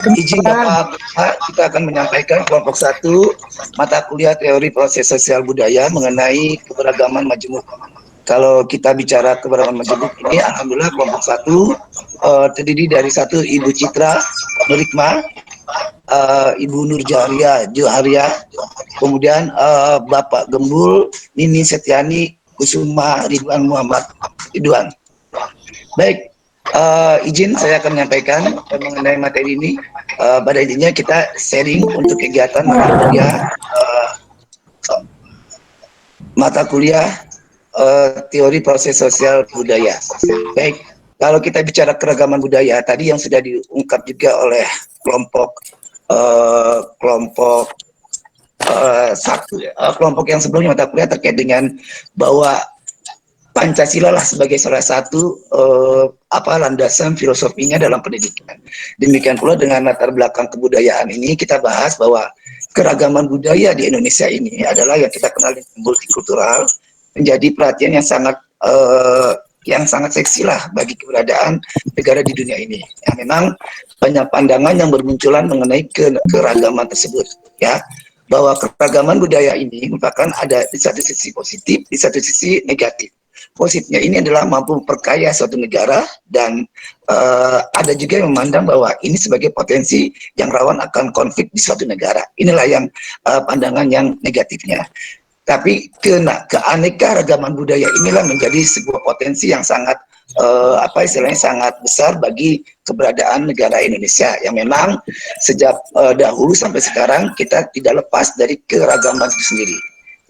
Izin Bapak, kita akan menyampaikan kelompok 1 mata kuliah teori proses sosial budaya mengenai keberagaman majemuk. Kalau kita bicara keberagaman majemuk ini, alhamdulillah kelompok 1 terdiri dari 1 Ibu Citra Nurikma, Ibu Nurjaria Joharia, kemudian Bapak Gembul Nini Setiani Kusuma Ridwan Muhammad Ridwan. Baik, izin saya akan menyampaikan mengenai materi ini. Pada intinya kita sharing untuk kegiatan mata kuliah teori proses sosial budaya. Baik, kalau kita bicara keragaman budaya tadi yang sudah diungkap juga oleh kelompok yang sebelumnya mata kuliah terkait dengan bahwa Pancasila lah sebagai salah satu landasan filosofinya dalam pendidikan. Demikian pula dengan latar belakang kebudayaan ini kita bahas bahwa keragaman budaya di Indonesia ini adalah yang kita kenal dengan multikultural, menjadi perhatian yang sangat seksi lah bagi keberadaan negara di dunia ini. Ya, memang banyak pandangan yang bermunculan mengenai keragaman tersebut, ya, bahwa keragaman budaya ini merupakan ada di satu sisi positif, di satu sisi negatif. Positifnya ini adalah mampu memperkaya suatu negara dan ada juga yang memandang bahwa ini sebagai potensi yang rawan akan konflik di suatu negara. Inilah yang pandangan yang negatifnya. Tapi keanekaragaman budaya inilah menjadi sebuah potensi yang sangat sangat besar bagi keberadaan negara Indonesia yang memang sejak dahulu sampai sekarang kita tidak lepas dari keragaman itu sendiri.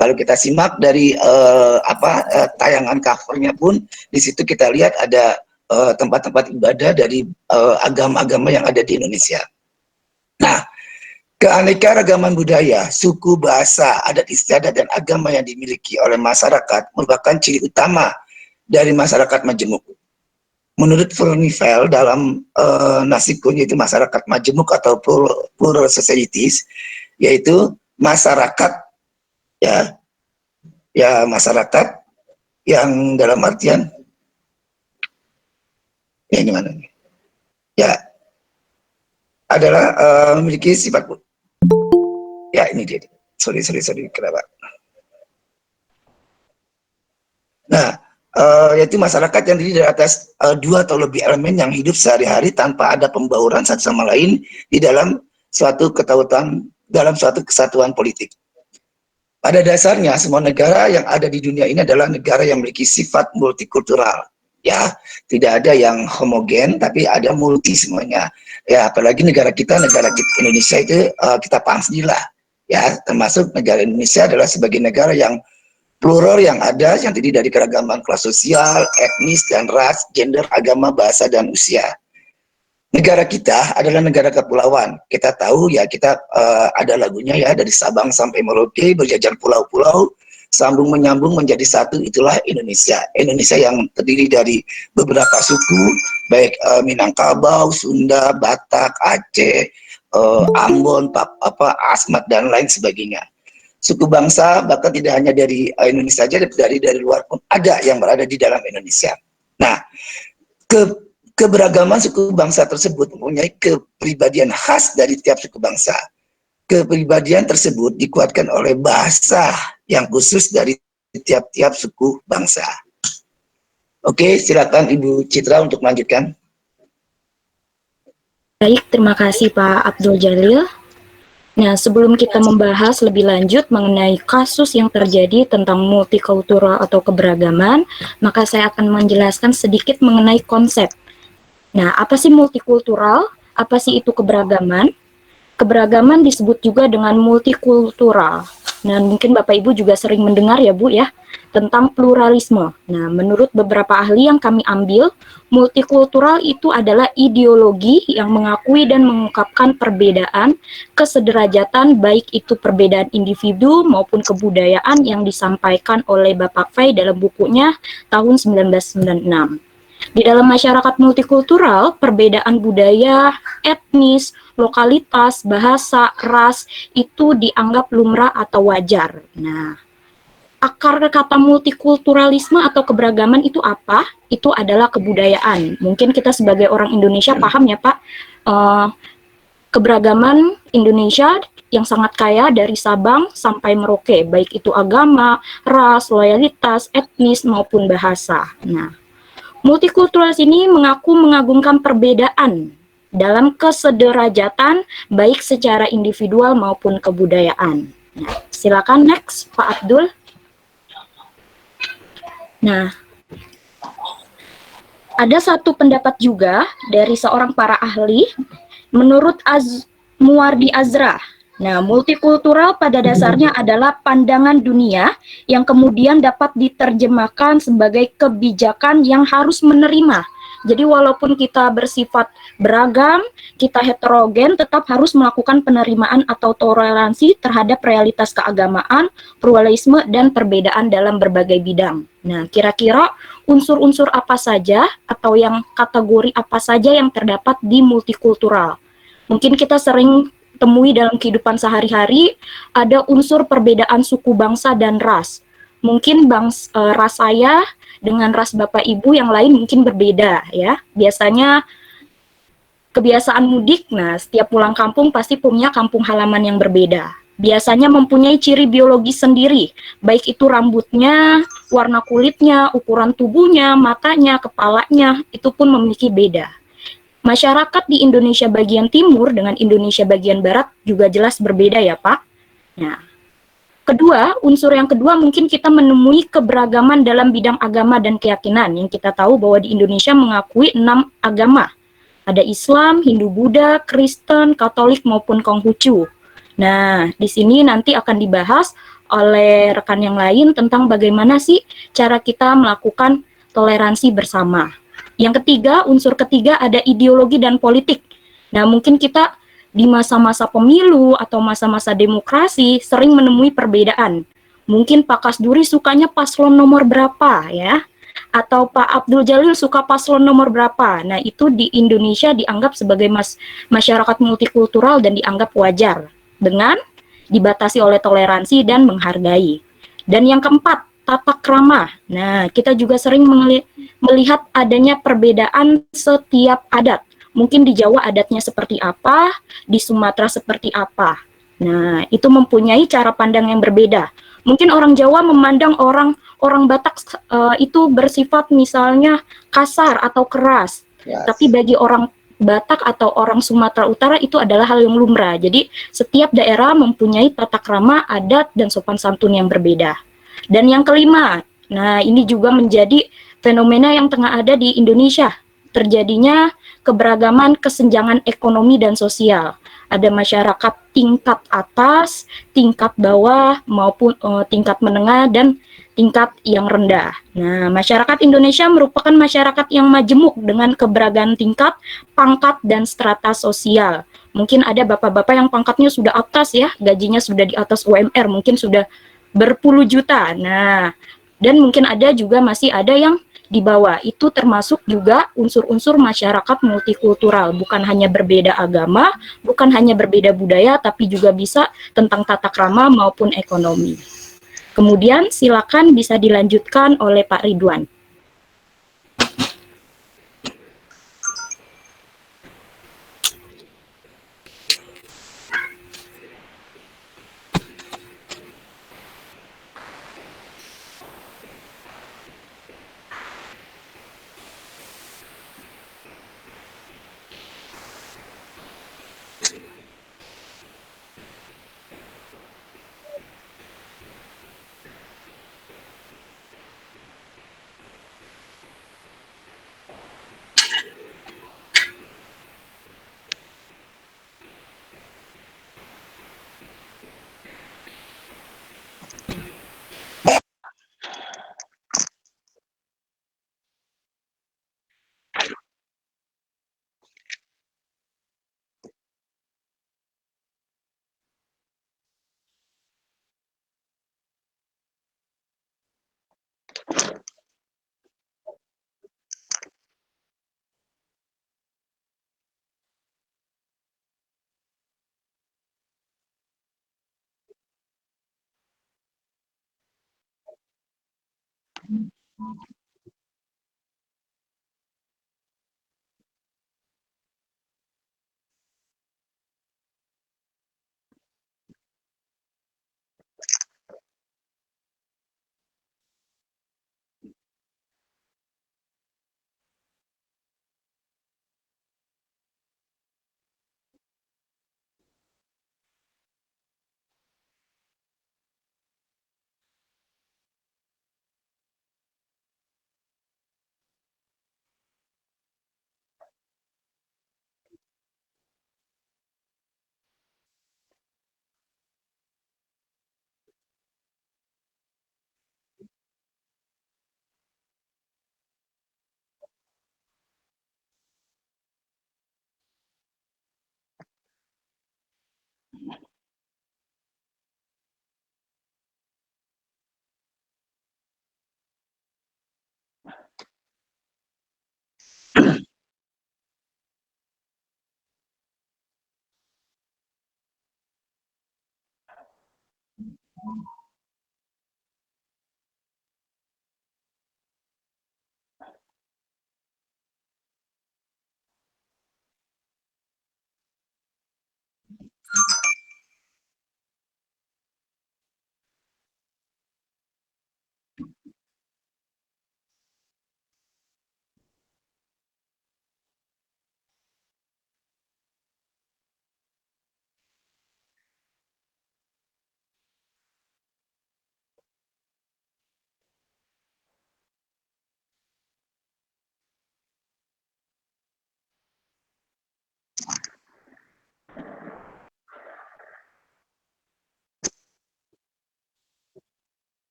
Kalau kita simak dari tayangan covernya pun di situ kita lihat ada tempat-tempat ibadah dari agama-agama yang ada di Indonesia. Nah, keanekaragaman budaya, suku, bahasa, adat istiadat dan agama yang dimiliki oleh masyarakat merupakan ciri utama dari masyarakat majemuk. Menurut Furnifel dalam nasikun yaitu masyarakat majemuk atau plural societies, yaitu masyarakat masyarakat yang dalam artian adalah memiliki sifat ini dia. Sorry kenapa? Nah, yaitu masyarakat yang terdiri dari atas 2 atau lebih elemen yang hidup sehari-hari tanpa ada pembauran satu sama lain di dalam suatu kesatuan politik. Pada dasarnya semua negara yang ada di dunia ini adalah negara yang memiliki sifat multikultural, ya, tidak ada yang homogen tapi ada multi semuanya, ya, apalagi negara kita Indonesia itu kita paham sendirilah, ya, termasuk negara Indonesia adalah sebagai negara yang plural yang ada yang terdiri dari keragaman kelas sosial, etnis dan ras, gender, agama, bahasa dan usia. Negara kita adalah negara kepulauan. Kita tahu ya, kita ada lagunya ya, dari Sabang sampai Merauke berjajar pulau-pulau, sambung menyambung menjadi satu, itulah Indonesia. Indonesia yang terdiri dari beberapa suku, baik Minangkabau, Sunda, Batak, Aceh, Ambon, Asmat dan lain sebagainya. Suku bangsa bahkan tidak hanya dari Indonesia saja, dari luar pun ada yang berada di dalam Indonesia. Nah, keberagaman suku bangsa tersebut mempunyai kepribadian khas dari tiap suku bangsa. Kepribadian tersebut dikuatkan oleh bahasa yang khusus dari tiap-tiap suku bangsa. Oke, silakan Ibu Citra untuk melanjutkan. Baik, terima kasih Pak Abdul Jalil. Nah, sebelum kita membahas lebih lanjut mengenai kasus yang terjadi tentang multikultural atau keberagaman, maka saya akan menjelaskan sedikit mengenai konsep. Nah, apa sih multikultural? Apa sih itu keberagaman? Keberagaman disebut juga dengan multikultural. Nah, mungkin Bapak Ibu juga sering mendengar ya Bu ya, tentang pluralisme. Nah, menurut beberapa ahli yang kami ambil, multikultural itu adalah ideologi yang mengakui dan mengungkapkan perbedaan, kesederajatan, baik itu perbedaan individu maupun kebudayaan yang disampaikan oleh Bapak Fay dalam bukunya tahun 1996. Di dalam masyarakat multikultural, perbedaan budaya, etnis, lokalitas, bahasa, ras itu dianggap lumrah atau wajar. Nah, akar kata multikulturalisme atau keberagaman itu apa? Itu adalah kebudayaan. Mungkin kita sebagai orang Indonesia paham ya Pak, keberagaman Indonesia yang sangat kaya dari Sabang sampai Merauke, baik itu agama, ras, loyalitas, etnis, maupun bahasa. Nah, multikultural ini mengaku mengagungkan perbedaan dalam kesederajatan, baik secara individual maupun kebudayaan. Nah, silakan next, Pak Abdul. Nah, ada satu pendapat juga dari seorang para ahli, menurut Muardi Azra. Nah, multikultural pada dasarnya adalah pandangan dunia yang kemudian dapat diterjemahkan sebagai kebijakan yang harus menerima. Jadi walaupun kita bersifat beragam, kita heterogen, tetap harus melakukan penerimaan atau toleransi terhadap realitas keagamaan, pluralisme, dan perbedaan dalam berbagai bidang. Nah, kira-kira unsur-unsur apa saja atau yang kategori apa saja yang terdapat di multikultural? Mungkin kita sering temui dalam kehidupan sehari-hari ada unsur perbedaan suku bangsa dan ras. Mungkin ras saya dengan ras Bapak Ibu yang lain mungkin berbeda ya. Biasanya kebiasaan mudik, nah setiap pulang kampung pasti punya kampung halaman yang berbeda. Biasanya mempunyai ciri biologi sendiri, baik itu rambutnya, warna kulitnya, ukuran tubuhnya, matanya, kepalanya, itu pun memiliki beda. Masyarakat di Indonesia bagian timur dengan Indonesia bagian barat juga jelas berbeda ya Pak. Nah, unsur yang kedua mungkin kita menemui keberagaman dalam bidang agama dan keyakinan yang kita tahu bahwa di Indonesia mengakui 6 agama. Ada Islam, Hindu, Buddha, Kristen, Katolik maupun Konghucu. Nah, di sini nanti akan dibahas oleh rekan yang lain tentang bagaimana sih cara kita melakukan toleransi bersama. Yang ketiga, unsur ketiga ada ideologi dan politik. Nah, mungkin kita di masa-masa pemilu atau masa-masa demokrasi sering menemui perbedaan. Mungkin Pak Kasduri sukanya paslon nomor berapa ya? Atau Pak Abdul Jalil suka paslon nomor berapa. Nah, itu di Indonesia dianggap sebagai masyarakat multikultural dan dianggap wajar dengan dibatasi oleh toleransi dan menghargai. Dan yang keempat, tata krama. Nah, kita juga sering melihat adanya perbedaan setiap adat. Mungkin di Jawa adatnya seperti apa, di Sumatera seperti apa. Nah, itu mempunyai cara pandang yang berbeda. Mungkin orang Jawa memandang orang Batak itu bersifat misalnya kasar atau keras. Yes. Tapi bagi orang Batak atau orang Sumatera Utara itu adalah hal yang lumrah. Jadi setiap daerah mempunyai tata krama, adat, dan sopan santun yang berbeda. Dan yang kelima, nah ini juga menjadi fenomena yang tengah ada di Indonesia. Terjadinya keberagaman kesenjangan ekonomi dan sosial. Ada masyarakat tingkat atas, tingkat bawah, maupun tingkat menengah, dan tingkat yang rendah. Nah, masyarakat Indonesia merupakan masyarakat yang majemuk dengan keberagaman tingkat, pangkat, dan strata sosial. Mungkin ada bapak-bapak yang pangkatnya sudah atas ya, gajinya sudah di atas UMR, mungkin sudah berpuluh juta. Nah, dan mungkin ada juga masih ada yang di bawah. Itu termasuk juga unsur-unsur masyarakat multikultural, bukan hanya berbeda agama, bukan hanya berbeda budaya, tapi juga bisa tentang tata krama maupun ekonomi. Kemudian silakan bisa dilanjutkan oleh Pak Ridwan.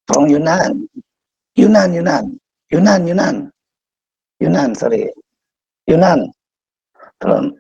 From Yunan, Yunan, Yunan, Yunan, Yunan, Yunan, sorry, Yunan. From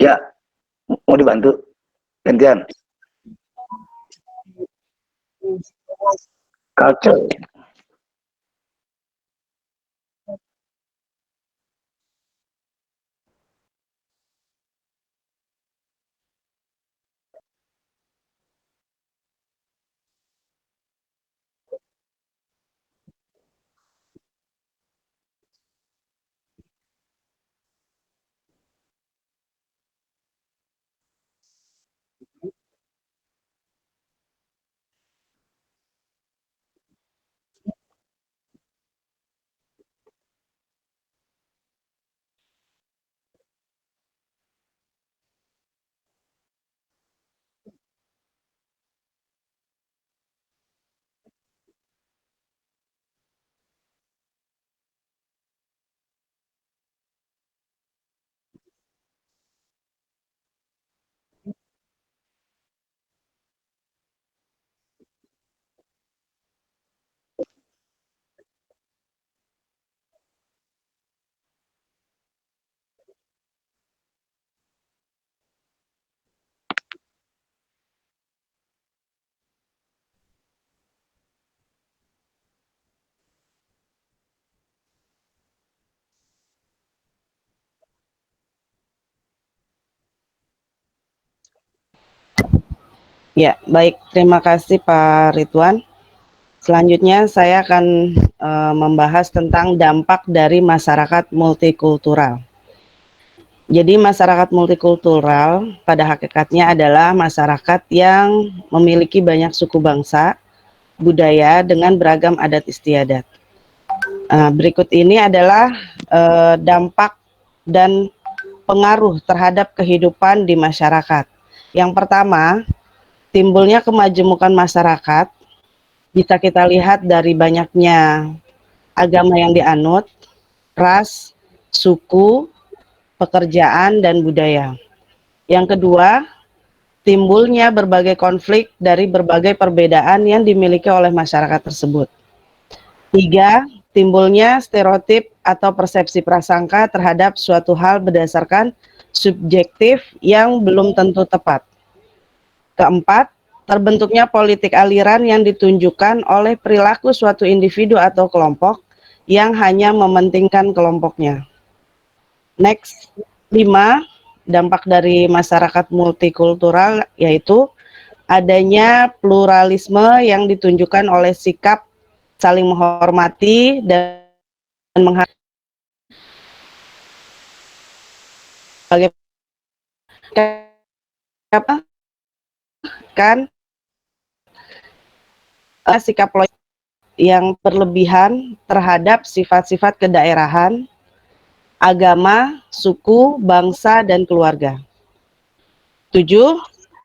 Ya, mau dibantu gantian. Kacau. Ya, baik. Terima kasih Pak Ridwan. Selanjutnya saya akan membahas tentang dampak dari masyarakat multikultural. Jadi masyarakat multikultural pada hakikatnya adalah masyarakat yang memiliki banyak suku bangsa, budaya dengan beragam adat istiadat. Berikut ini adalah dampak dan pengaruh terhadap kehidupan di masyarakat. Yang pertama, timbulnya kemajemukan masyarakat bisa kita lihat dari banyaknya agama yang dianut, ras, suku, pekerjaan, dan budaya. Yang kedua, timbulnya berbagai konflik dari berbagai perbedaan yang dimiliki oleh masyarakat tersebut. Tiga, timbulnya stereotip atau persepsi prasangka terhadap suatu hal berdasarkan subjektif yang belum tentu tepat. Keempat, terbentuknya politik aliran yang ditunjukkan oleh perilaku suatu individu atau kelompok yang hanya mementingkan kelompoknya. Next, 5, dampak dari masyarakat multikultural yaitu adanya pluralisme yang ditunjukkan oleh sikap saling menghormati dan menghargai kan sikap yang berlebihan terhadap sifat-sifat kedaerahan, agama, suku, bangsa, dan keluarga. 7,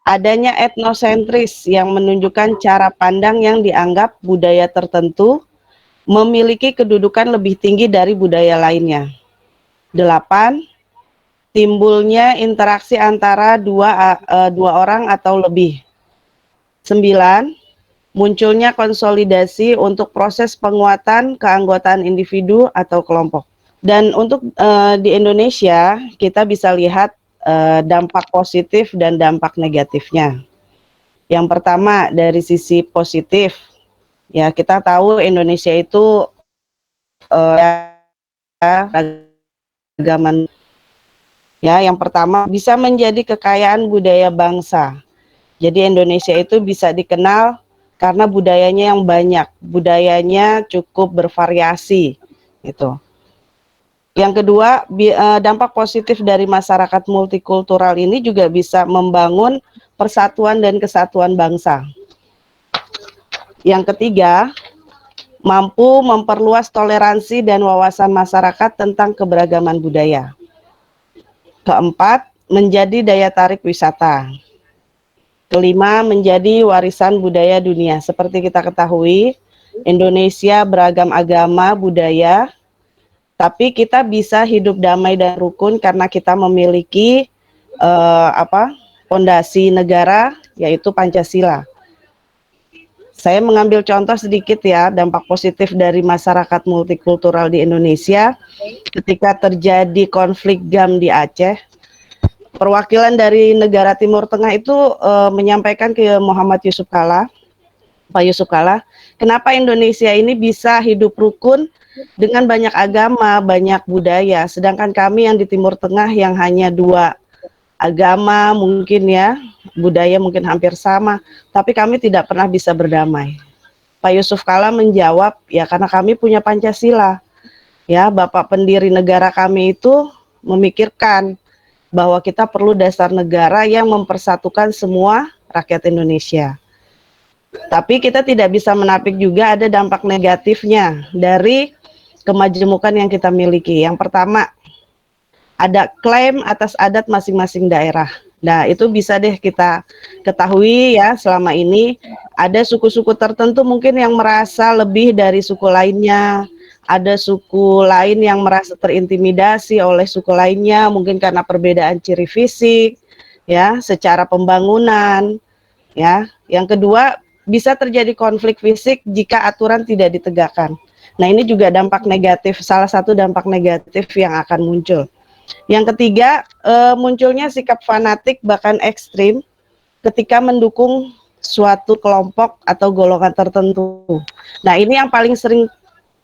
adanya etnosentris yang menunjukkan cara pandang yang dianggap budaya tertentu memiliki kedudukan lebih tinggi dari budaya lainnya. 8, timbulnya interaksi antara dua orang atau lebih. 9, munculnya konsolidasi untuk proses penguatan keanggotaan individu atau kelompok. Dan untuk di Indonesia kita bisa lihat dampak positif dan dampak negatifnya. Yang pertama dari sisi positif, ya kita tahu Indonesia itu agama. Ya, yang pertama bisa menjadi kekayaan budaya bangsa. Jadi Indonesia itu bisa dikenal karena budayanya yang banyak, budayanya cukup bervariasi, gitu. Yang kedua, dampak positif dari masyarakat multikultural ini juga bisa membangun persatuan dan kesatuan bangsa. Yang ketiga, mampu memperluas toleransi dan wawasan masyarakat tentang keberagaman budaya. Keempat, menjadi daya tarik wisata. Kelima, menjadi warisan budaya dunia. Seperti kita ketahui, Indonesia beragam agama, budaya, tapi kita bisa hidup damai dan rukun karena kita memiliki fondasi negara, yaitu Pancasila. Saya mengambil contoh sedikit ya, dampak positif dari masyarakat multikultural di Indonesia ketika terjadi konflik GAM di Aceh. Perwakilan dari negara Timur Tengah itu menyampaikan ke Muhammad Yusuf Kalla, Pak Yusuf Kalla, kenapa Indonesia ini bisa hidup rukun dengan banyak agama, banyak budaya, sedangkan kami yang di Timur Tengah yang hanya 2 agama mungkin ya, budaya mungkin hampir sama, tapi kami tidak pernah bisa berdamai. Pak Yusuf Kalla menjawab, ya karena kami punya Pancasila. Ya, Bapak pendiri negara kami itu memikirkan bahwa kita perlu dasar negara yang mempersatukan semua rakyat Indonesia. Tapi kita tidak bisa menapik juga ada dampak negatifnya dari kemajemukan yang kita miliki. Yang pertama, ada klaim atas adat masing-masing daerah. Nah, itu bisa deh kita ketahui ya, selama ini ada suku-suku tertentu mungkin yang merasa lebih dari suku lainnya, ada suku lain yang merasa terintimidasi oleh suku lainnya, mungkin karena perbedaan ciri fisik, ya, secara pembangunan, ya. Yang kedua, bisa terjadi konflik fisik jika aturan tidak ditegakkan. Nah, ini juga dampak negatif, salah satu dampak negatif yang akan muncul. Yang ketiga, munculnya sikap fanatik bahkan ekstrim ketika mendukung suatu kelompok atau golongan tertentu. Nah, ini yang paling sering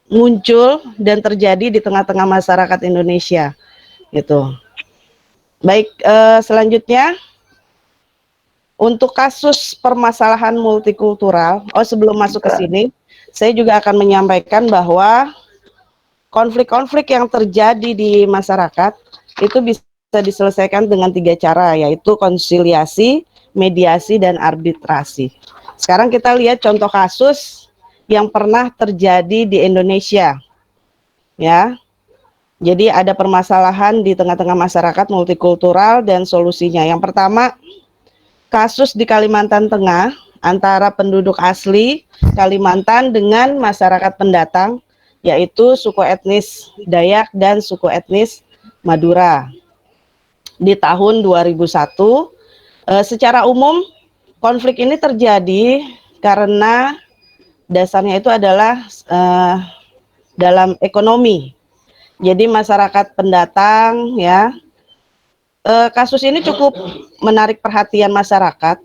muncul dan terjadi di tengah-tengah masyarakat Indonesia, gitu. Baik, selanjutnya untuk kasus permasalahan multikultural. Sebelum masuk ke sini, saya juga akan menyampaikan bahwa konflik-konflik yang terjadi di masyarakat itu bisa diselesaikan dengan 3 cara, yaitu konsiliasi, mediasi, dan arbitrasi. Sekarang kita lihat contoh kasus yang pernah terjadi di Indonesia, ya. Jadi ada permasalahan di tengah-tengah masyarakat multikultural dan solusinya. Yang pertama, kasus di Kalimantan Tengah antara penduduk asli Kalimantan dengan masyarakat pendatang, yaitu suku etnis Dayak dan suku etnis Madura. Di tahun 2001, secara umum konflik ini terjadi karena dasarnya itu adalah dalam ekonomi. Jadi masyarakat pendatang, ya, kasus ini cukup menarik perhatian masyarakat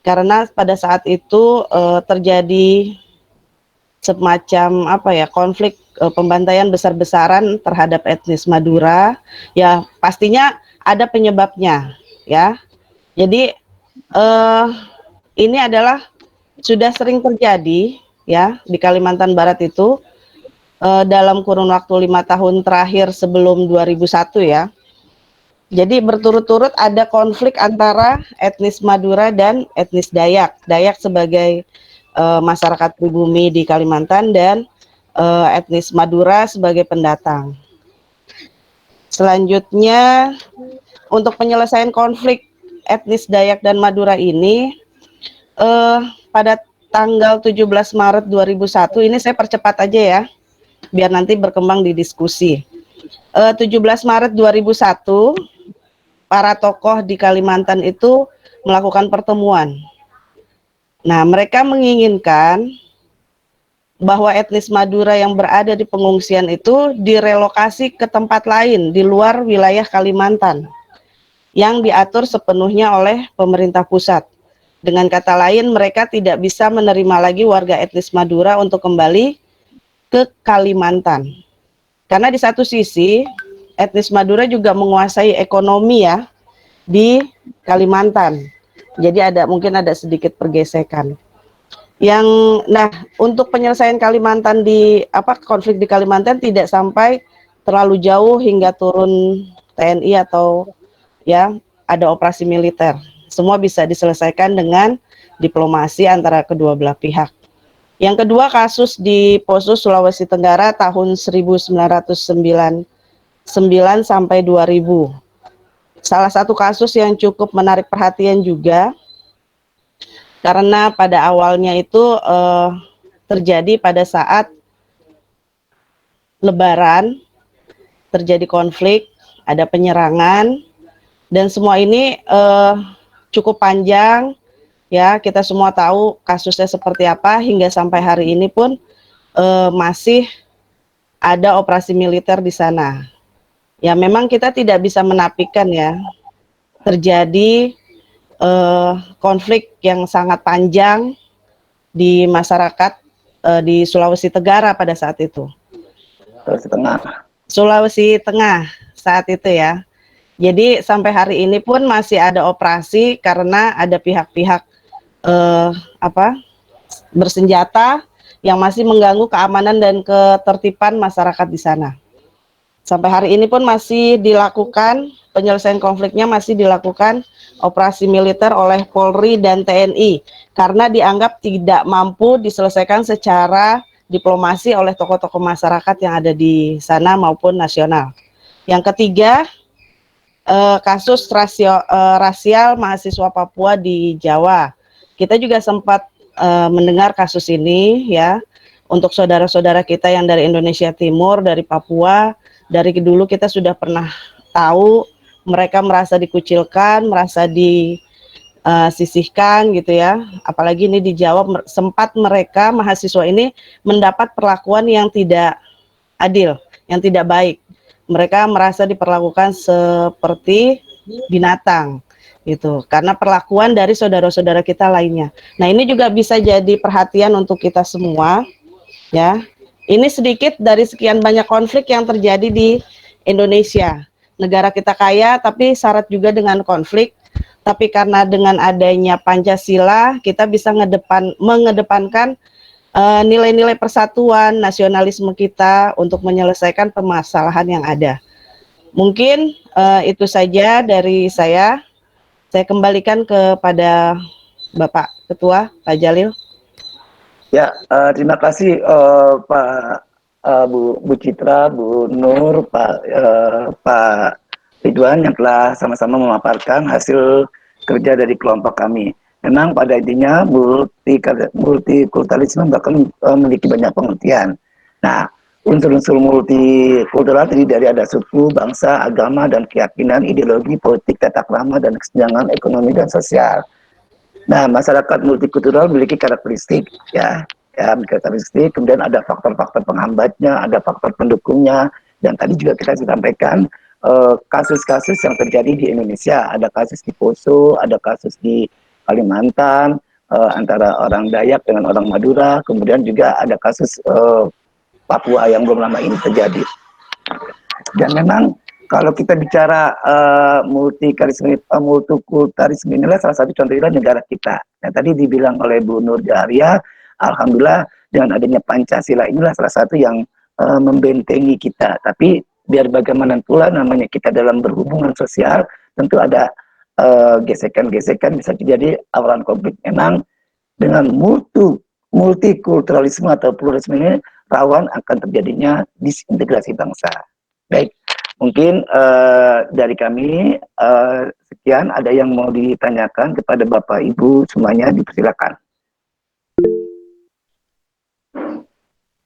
karena pada saat itu terjadi semacam konflik pembantaian besar-besaran terhadap etnis Madura. Ya, pastinya ada penyebabnya, ya. Jadi ini adalah sudah sering terjadi, ya, di Kalimantan Barat itu dalam kurun waktu 5 tahun terakhir sebelum 2001, ya. Jadi berturut-turut ada konflik antara etnis Madura dan etnis Dayak. Dayak sebagai masyarakat pribumi di Kalimantan dan etnis Madura sebagai pendatang. Selanjutnya, untuk penyelesaian konflik etnis Dayak dan Madura ini, pada tanggal 17 Maret 2001, ini saya percepat aja ya, biar nanti berkembang di diskusi. 17 Maret 2001, para tokoh di Kalimantan itu melakukan pertemuan. Nah, mereka menginginkan bahwa etnis Madura yang berada di pengungsian itu direlokasi ke tempat lain di luar wilayah Kalimantan yang diatur sepenuhnya oleh pemerintah pusat. Dengan kata lain, mereka tidak bisa menerima lagi warga etnis Madura untuk kembali ke Kalimantan. Karena di satu sisi, etnis Madura juga menguasai ekonomi ya di Kalimantan. Jadi mungkin ada sedikit pergesekan. Nah, untuk penyelesaian Kalimantan konflik di Kalimantan tidak sampai terlalu jauh hingga turun TNI atau ya ada operasi militer. Semua bisa diselesaikan dengan diplomasi antara kedua belah pihak. Yang kedua, kasus di Poso, Sulawesi Tenggara tahun 1999 sampai 2000. Salah satu kasus yang cukup menarik perhatian juga karena pada awalnya itu terjadi pada saat Lebaran, terjadi konflik, ada penyerangan, dan semua ini cukup panjang. Ya, kita semua tahu kasusnya seperti apa, hingga sampai hari ini pun masih ada operasi militer di sana. Ya, memang kita tidak bisa menafikan ya, terjadi konflik yang sangat panjang di masyarakat di Sulawesi Tenggara pada saat itu. Sulawesi Tengah saat itu ya. Jadi sampai hari ini pun masih ada operasi karena ada pihak-pihak bersenjata yang masih mengganggu keamanan dan ketertiban masyarakat di sana. Sampai hari ini pun masih dilakukan penyelesaian konfliknya, masih dilakukan operasi militer oleh Polri dan TNI karena dianggap tidak mampu diselesaikan secara diplomasi oleh tokoh-tokoh masyarakat yang ada di sana maupun nasional. Yang ketiga, kasus rasial mahasiswa Papua di Jawa. Kita juga sempat mendengar kasus ini ya, untuk saudara-saudara kita yang dari Indonesia Timur, dari Papua. Dari dulu kita sudah pernah tahu mereka merasa dikucilkan, merasa disisihkan gitu ya. Apalagi ini di Jawa sempat mereka mahasiswa ini mendapat perlakuan yang tidak adil, yang tidak baik. Mereka merasa diperlakukan seperti binatang gitu, karena perlakuan dari saudara-saudara kita lainnya. Nah, ini juga bisa jadi perhatian untuk kita semua ya. Ini sedikit dari sekian banyak konflik yang terjadi di Indonesia. Negara kita kaya tapi syarat juga dengan konflik. Tapi karena dengan adanya Pancasila kita bisa mengedepankan nilai-nilai persatuan, nasionalisme kita untuk menyelesaikan permasalahan yang ada. Mungkin itu saja dari saya. Saya kembalikan kepada Bapak Ketua, Pak Jalil. Ya, terima kasih Pak Bu Citra, Bu Nur, Pak Ridwan yang telah sama-sama memaparkan hasil kerja dari kelompok kami. Memang pada intinya multikulturalisme bahkan memiliki banyak pengertian. Nah, unsur-unsur multikultural terdiri dari ada suku, bangsa, agama, dan keyakinan, ideologi, politik, tata krama, dan kesenjangan ekonomi dan sosial. Nah, masyarakat multikultural memiliki karakteristik karakteristik, kemudian ada faktor-faktor penghambatnya, ada faktor pendukungnya, dan tadi juga kita sampaikan kasus-kasus yang terjadi di Indonesia, ada kasus di Poso, ada kasus di Kalimantan, antara orang Dayak dengan orang Madura, kemudian juga ada kasus Papua yang belum lama ini terjadi. Dan memang kalau kita bicara multikulturalisme inilah salah satu contohnya negara kita. Yang tadi dibilang oleh Bu Nur Jaharia, alhamdulillah dengan adanya Pancasila inilah salah satu yang membentengi kita. Tapi biar bagaimana pula namanya kita dalam berhubungan sosial, tentu ada gesekan-gesekan, bisa terjadi awalan konflik. Memang dengan multikulturalisme atau pluralisme ini rawan akan terjadinya disintegrasi bangsa. Baik, mungkin dari kami sekian. Ada yang mau ditanyakan kepada Bapak Ibu semuanya, dipersilakan.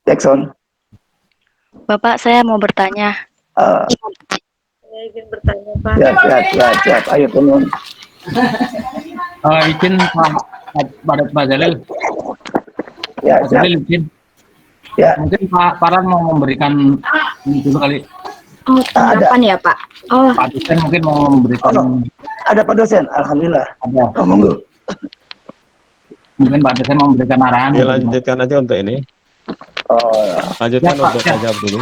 Jackson. Bapak, saya mau bertanya. Saya ingin bertanya, Pak. Siap. Ayo, teman. Izin Pak Jalil. Ya, Pak Jalil, izin. Ya. Mungkin Pak Farhan mau memberikan ini dulu kali. Oh, tanggapan ya, Pak. Oh, Pak dosen mungkin mau memberikan. Ada Pak dosen, alhamdulillah. Ada. Oh, monggo. Mungkin Pak dosen mau memberikan arahan. Ya, lanjutkan aja untuk ini. Lanjutkan Ya, Pak, untuk ya. ajab dulu.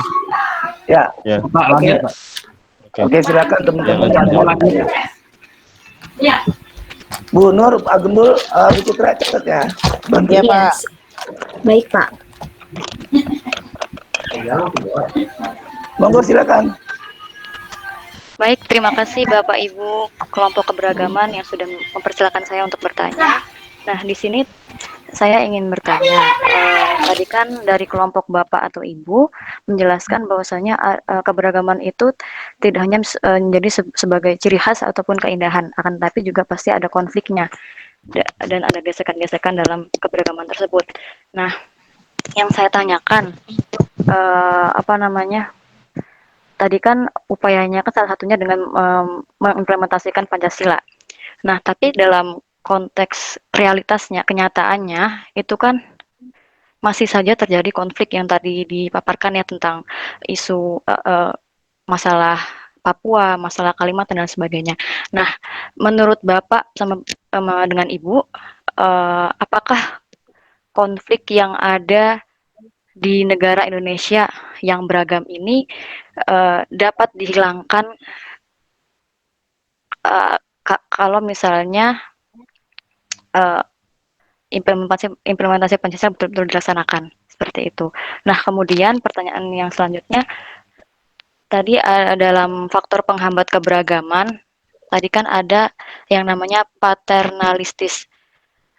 Ya. Ya. Pak, lanjut, Pak. Oke, silakan teman-teman. Ya, lanjut. ya. Bu Nur, Pak Gembul, Bu Citra, catat ya. Bantu. Ya, Pak. Baik, Pak. Monggo, silakan. Baik, terima kasih Bapak Ibu kelompok keberagaman yang sudah mempersilakan saya untuk bertanya. Nah, di sini saya ingin bertanya. Tadi kan dari kelompok Bapak atau Ibu menjelaskan bahwasanya keberagaman itu tidak hanya menjadi sebagai ciri khas ataupun keindahan, akan tetapi juga pasti ada konfliknya. dan ada gesekan-gesekan dalam keberagaman tersebut. Nah, yang saya tanyakan, apa namanya, tadi kan upayanya kan salah satunya dengan mengimplementasikan Pancasila. Nah, tapi dalam konteks realitasnya, kenyataannya, itu kan masih saja terjadi konflik yang tadi dipaparkan ya, tentang isu masalah Papua, masalah Kalimantan dan sebagainya. Nah, menurut Bapak sama dengan Ibu, apakah konflik yang ada di negara Indonesia yang beragam ini dapat dihilangkan kalau misalnya implementasi Pancasila betul-betul dilaksanakan, seperti itu. Nah, kemudian pertanyaan yang selanjutnya, tadi dalam faktor penghambat keberagaman, tadi kan ada yang namanya paternalistis.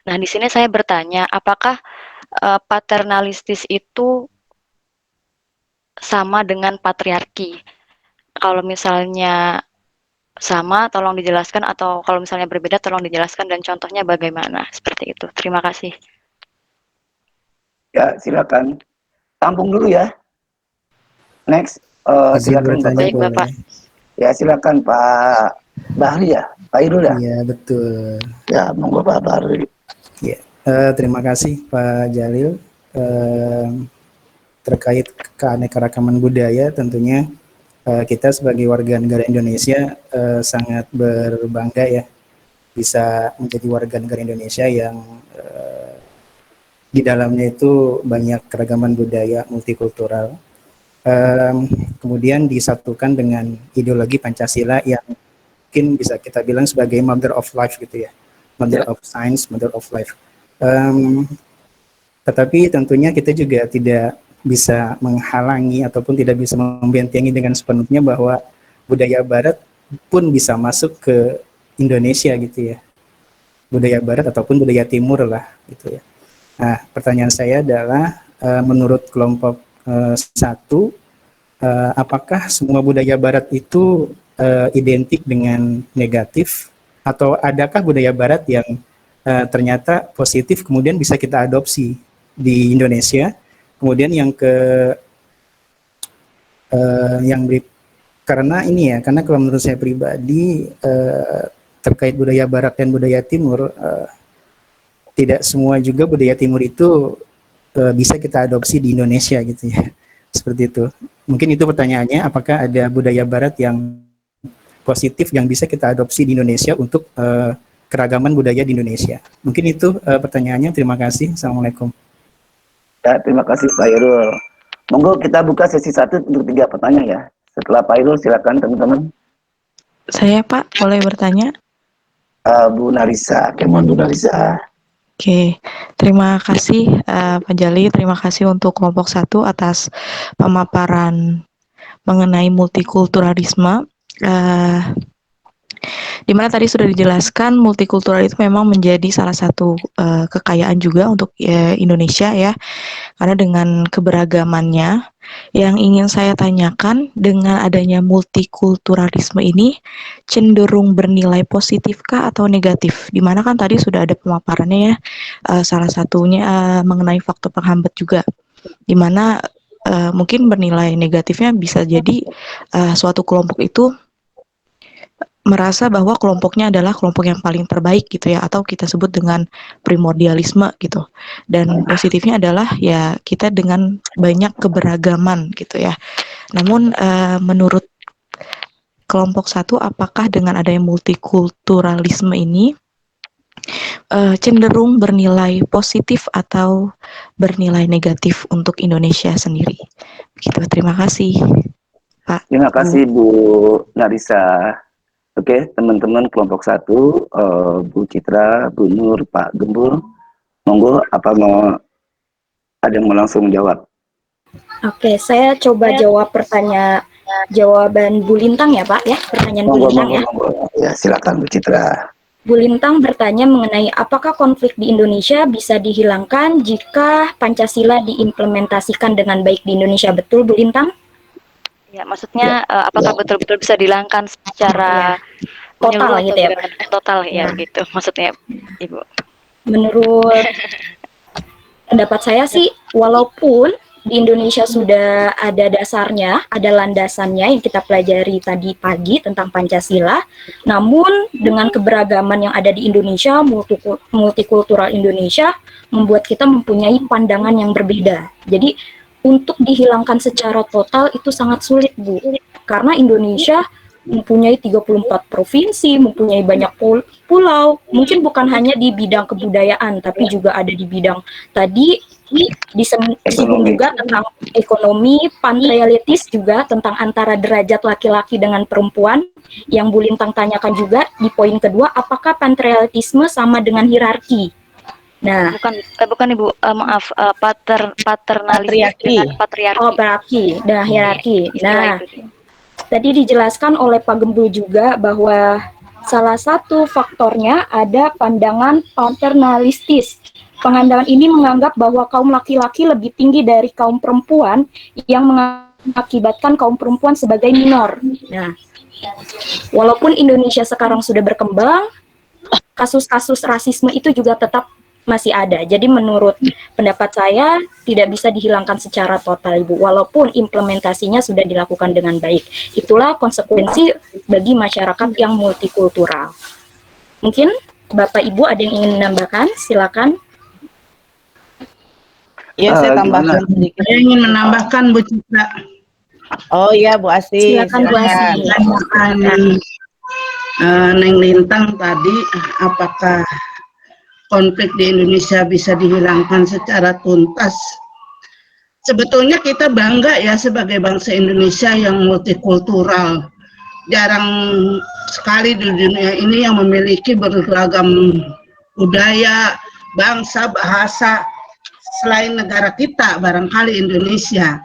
Nah, di sini saya bertanya, apakah paternalistis itu sama dengan patriarki? Kalau misalnya sama, tolong dijelaskan, atau kalau misalnya berbeda, tolong dijelaskan dan contohnya bagaimana, seperti itu. Terima kasih. Ya, silakan. Tampung dulu ya. Next, silakan Bapak. Baik, Bapak. Ya, silakan Pak Bahri ya, Pak Irul ya. Iya, betul. Ya, monggo Pak Bahri. Ya, terima kasih Pak Jalil. Terkait keanekaragaman budaya, tentunya kita sebagai warga negara Indonesia sangat berbangga ya bisa menjadi warga negara Indonesia yang di dalamnya itu banyak keragaman budaya multikultural. Kemudian disatukan dengan ideologi Pancasila yang mungkin bisa kita bilang sebagai mother of life gitu ya, mother of science, mother of life. Tetapi tentunya kita juga tidak bisa menghalangi ataupun tidak bisa membentengi dengan sepenuhnya bahwa budaya Barat pun bisa masuk ke Indonesia gitu ya, budaya Barat ataupun budaya Timur lah gitu ya. Nah, pertanyaan saya adalah menurut kelompok 1, apakah semua budaya Barat itu identik dengan negatif, atau adakah budaya Barat yang ternyata positif kemudian bisa kita adopsi di Indonesia? Kemudian yang karena ini ya, karena kalau menurut saya pribadi terkait budaya Barat dan budaya Timur, tidak semua juga budaya Timur itu bisa kita adopsi di Indonesia gitu ya, seperti itu. Mungkin itu pertanyaannya, apakah ada budaya Barat yang positif yang bisa kita adopsi di Indonesia untuk keragaman budaya di Indonesia? Mungkin itu pertanyaannya. Terima kasih. Assalamualaikum. Ya, terima kasih Pak Irul. Monggo kita buka sesi 1 untuk 3 pertanyaan ya. Setelah Pak Irul, silakan teman-teman. Saya Pak, boleh bertanya? Bu Narisa, kemon Bu Narisa. Oke, terima kasih Pak Jali, terima kasih untuk kelompok 1 atas pemaparan mengenai multikulturalisme. Di mana tadi sudah dijelaskan multikultural itu memang menjadi salah satu kekayaan juga untuk Indonesia ya, karena dengan keberagamannya. Yang ingin saya tanyakan, dengan adanya multikulturalisme ini cenderung bernilai positifkah atau negatif? Dimana kan tadi sudah ada pemaparannya ya, salah satunya mengenai faktor penghambat juga, dimana mungkin bernilai negatifnya bisa jadi suatu kelompok itu merasa bahwa kelompoknya adalah kelompok yang paling terbaik gitu ya, atau kita sebut dengan primordialisme gitu. Dan positifnya adalah ya kita dengan banyak keberagaman gitu ya. Namun menurut kelompok 1, apakah dengan adanya multikulturalisme ini cenderung bernilai positif atau bernilai negatif untuk Indonesia sendiri? Begitu, terima kasih Pak. Terima kasih Bu Narisa. Oke, teman-teman kelompok 1, Bu Citra, Bu Nur, Pak Gembur, monggo apa mau ada yang mau langsung menjawab? Oke, saya coba jawab jawaban Bu Lintang ya Pak ya, pertanyaan Bu Lintang ya. Ya, silakan Bu Citra. Bu Lintang bertanya mengenai apakah konflik di Indonesia bisa dihilangkan jika Pancasila diimplementasikan dengan baik di Indonesia, betul Bu Lintang? Ya, maksudnya apakah betul-betul bisa dihilangkan secara total menyeluruh atau gitu ya, Pak. bagaimana? Total ya Nah, gitu maksudnya Ibu. menurut pendapat saya sih, walaupun di Indonesia sudah ada dasarnya, ada landasannya yang kita pelajari tadi pagi tentang Pancasila, namun dengan keberagaman yang ada di Indonesia, multikultural Indonesia, membuat kita mempunyai pandangan yang berbeda. Jadi, untuk dihilangkan secara total itu sangat sulit, Bu. Karena Indonesia mempunyai 34 provinsi, mempunyai banyak pulau, mungkin bukan hanya di bidang kebudayaan, tapi juga ada di bidang tadi disinggung Ekonomi. juga tentang ekonomi, patrialitis juga tentang antara derajat laki-laki dengan perempuan, yang Bu Lintang tanyakan juga di poin kedua, apakah patrialitisme sama dengan hierarki? Nah, Bukan Ibu, maaf, paternalistis Patriarki. dengan patriarki. oh hierarki, nah hierarki. Istilah Nah, itu. tadi dijelaskan oleh Pak Gembul juga bahwa salah satu faktornya ada pandangan paternalistis. Pandangan ini menganggap bahwa kaum laki-laki lebih tinggi dari kaum perempuan yang mengakibatkan kaum perempuan sebagai minor. Nah, walaupun Indonesia sekarang sudah berkembang, kasus-kasus rasisme itu juga tetap masih ada. Jadi menurut pendapat saya tidak bisa dihilangkan secara total, Ibu, walaupun implementasinya sudah dilakukan dengan baik. Itulah konsekuensi bagi masyarakat yang multikultural. Mungkin Bapak Ibu ada yang ingin menambahkan? Silakan. Ya, saya Gimana? tambahkan sedikit. Saya ingin menambahkan Bu Citra. Oh iya, Bu Asih. Silakan, Bu Asih. Tanyakan Neng Lintang tadi, apakah konflik di Indonesia bisa dihilangkan secara tuntas? Sebetulnya kita bangga ya sebagai bangsa Indonesia yang multikultural. Jarang sekali di dunia ini yang memiliki beragam budaya, bangsa, bahasa selain negara kita, barangkali Indonesia.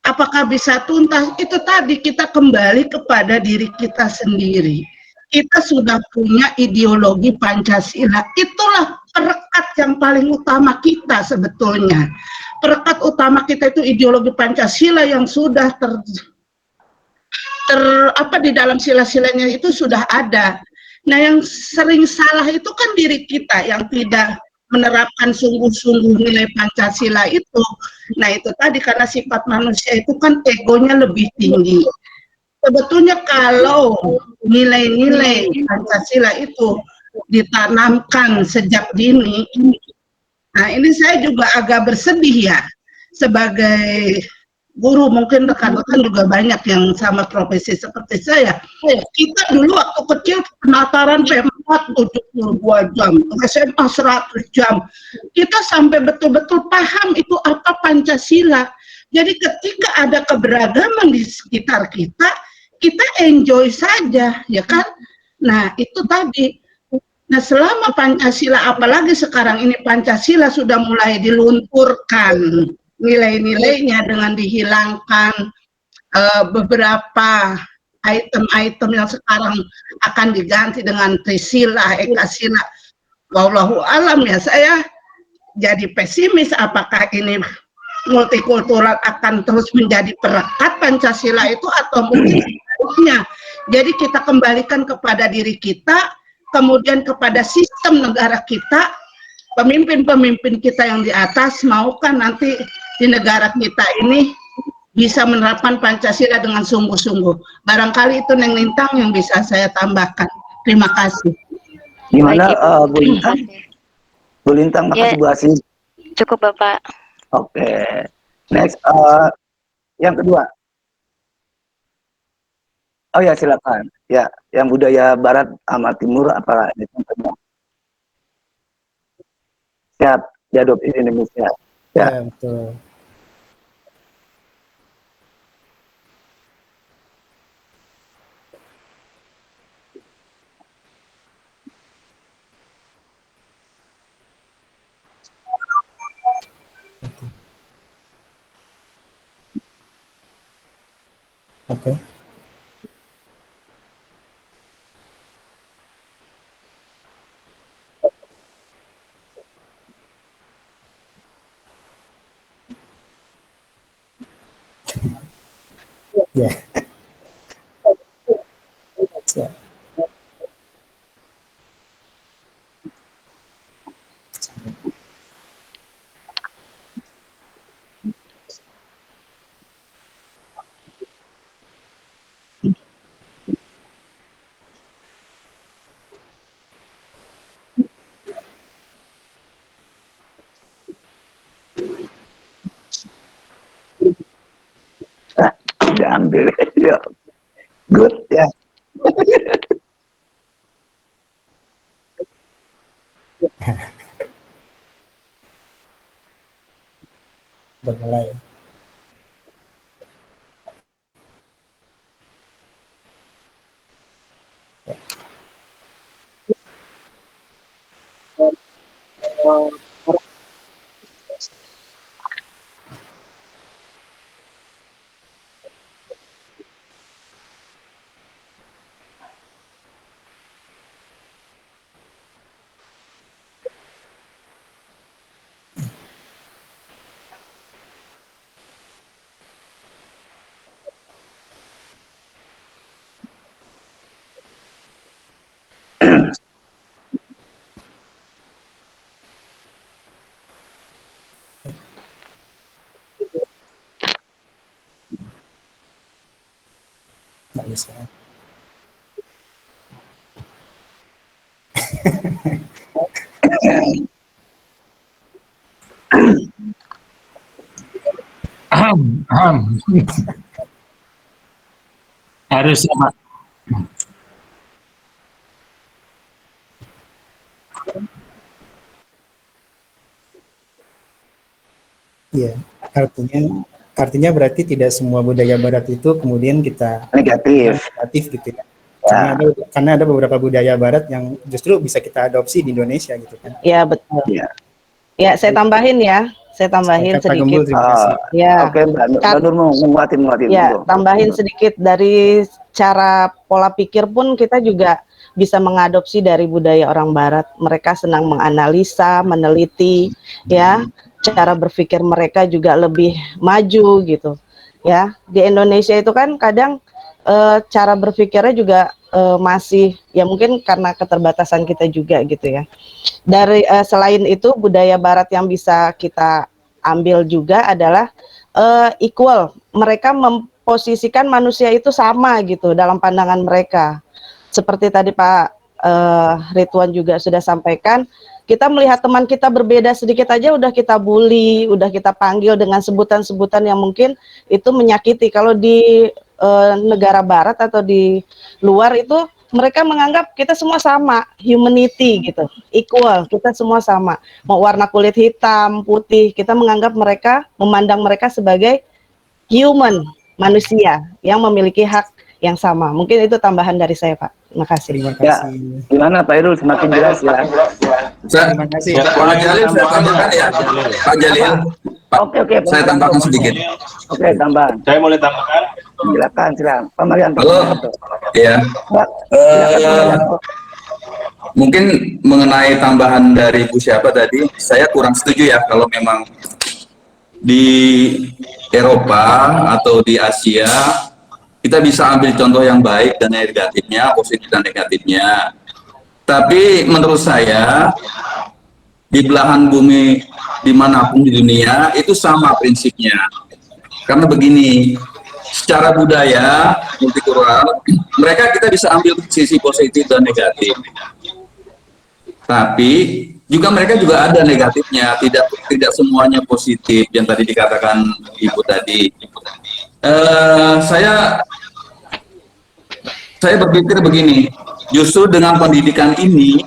Apakah bisa tuntas? Itu tadi kita kembali kepada diri kita sendiri. Kita sudah punya ideologi Pancasila. Itulah perekat yang paling utama kita sebetulnya. Perekat utama kita itu ideologi Pancasila yang sudah di dalam sila-silanya itu sudah ada. Nah, yang sering salah itu kan diri kita yang tidak menerapkan sungguh-sungguh nilai Pancasila itu. Nah, itu tadi karena sifat manusia itu kan egonya lebih tinggi. Sebetulnya kalau nilai-nilai Pancasila itu ditanamkan sejak dini, nah ini saya juga agak bersedih ya, sebagai guru, mungkin rekan-rekan juga banyak yang sama profesi seperti saya. Kita dulu waktu kecil penataran P4 72 jam, SMA 100 jam. Kita sampai betul-betul paham itu apa Pancasila. Jadi ketika ada keberagaman di sekitar kita, kita enjoy saja, ya kan? Nah, itu tadi. Nah, selama Pancasila, apalagi sekarang ini Pancasila sudah mulai dilunturkan nilai-nilainya dengan dihilangkan beberapa item-item yang sekarang akan diganti dengan Trisila, Ekasila. Wallahu alam ya, saya jadi pesimis apakah ini multikultural akan terus menjadi perekat Pancasila itu atau mungkin sebaliknya. Jadi kita kembalikan kepada diri kita, kemudian kepada sistem negara kita, pemimpin-pemimpin kita yang di atas, maukah nanti di negara kita ini bisa menerapkan Pancasila dengan sungguh-sungguh. Barangkali itu Neng Lintang yang bisa saya tambahkan. Terima kasih. Gimana Baik, Ibu. Bu Lintang? Bu Lintang, makasih Bu Asih. Cukup Bapak. Oke. Next, yang kedua. Oh ya, silakan. Ya, yang budaya Barat sama Timur apa ini contohnya? Siap, diadopsi di Indonesia. Ya, betul. Oke. Ya. ambil. Ya, good ya. Mulai. Nggak bisa. Harus sama. Iya, artinya berarti tidak semua budaya barat itu kemudian kita negatif gitu ya. Karena ada beberapa budaya barat yang justru bisa kita adopsi di Indonesia gitu kan. Iya, betul. Ya, saya tambahin sedikit. Ya. Oke, Mbak Nur mau nguatin. Ya, tambahin sedikit dari cara pola pikir pun kita juga bisa mengadopsi dari budaya orang barat. Mereka senang menganalisa, meneliti, ya. Cara berpikir mereka juga lebih maju gitu. Ya, di Indonesia itu kan kadang cara berpikirnya juga masih ya mungkin karena keterbatasan kita juga gitu ya. Dari selain itu budaya barat yang bisa kita ambil juga adalah equal. Mereka memposisikan manusia itu sama gitu dalam pandangan mereka. Seperti tadi Pak Ridwan juga sudah sampaikan, kita melihat teman kita berbeda sedikit aja udah kita bully, udah kita panggil dengan sebutan-sebutan yang mungkin itu menyakiti. Kalau di negara barat atau di luar itu mereka menganggap kita semua sama, humanity gitu, equal, kita semua sama. Mau warna kulit hitam, putih, kita menganggap mereka, memandang mereka sebagai human, manusia yang memiliki hak yang sama. Mungkin itu tambahan dari saya, Pak. Terima kasih. Terima kasih. Ya, gimana Pak Irul, semakin jelas ya. Terima kasih. Pak Jalil, saya tambahkan ya. Pak Jalil, Oke, saya tambahkan sedikit. Oke, tambah. Saya boleh tambahkan? Silakan. Pak Marianto. Halo. Ya. Mungkin mengenai tambahan dari Bu siapa tadi, saya kurang setuju ya kalau memang di Eropa atau di Asia kita bisa ambil contoh yang baik dan negatifnya, positif dan negatifnya. Tapi menurut saya di belahan bumi dimanapun di dunia itu sama prinsipnya. Karena begini, secara budaya multikultural mereka kita bisa ambil sisi positif dan negatif. Tapi juga mereka juga ada negatifnya, tidak semuanya positif yang tadi dikatakan Ibu tadi. Saya berpikir begini, justru dengan pendidikan ini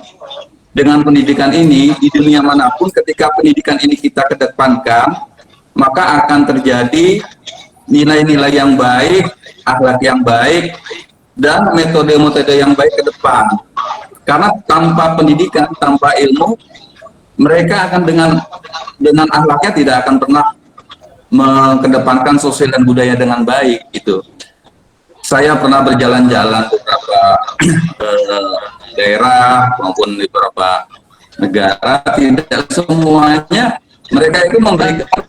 di dunia manapun ketika pendidikan ini kita kedepankan, maka akan terjadi nilai-nilai yang baik, akhlak yang baik, dan metode-metode yang baik ke depan. Karena tanpa pendidikan, tanpa ilmu, mereka akan dengan akhlaknya tidak akan pernah mengedepankan sosial dan budaya dengan baik gitu. Saya pernah berjalan-jalan beberapa daerah maupun di beberapa negara, tidak semuanya mereka itu memberikan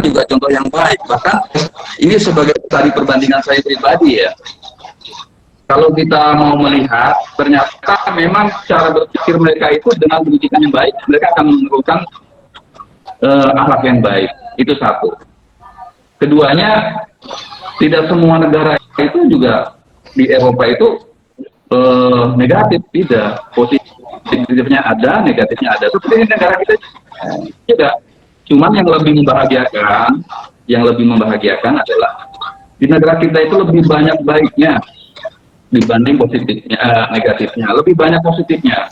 juga contoh yang baik. Bahkan ini sebagai tadi perbandingan saya pribadi ya. Kalau kita mau melihat, ternyata memang cara berpikir mereka itu dengan pendidikan yang baik, mereka akan menurunkan akhlak yang baik. Itu satu. Keduanya, tidak semua negara itu juga di Eropa itu negatif, tidak. Positifnya ada, negatifnya ada. Seperti di negara kita juga. Cuman yang lebih membahagiakan adalah Di negara kita itu lebih banyak baiknya dibanding negatifnya. Lebih banyak positifnya.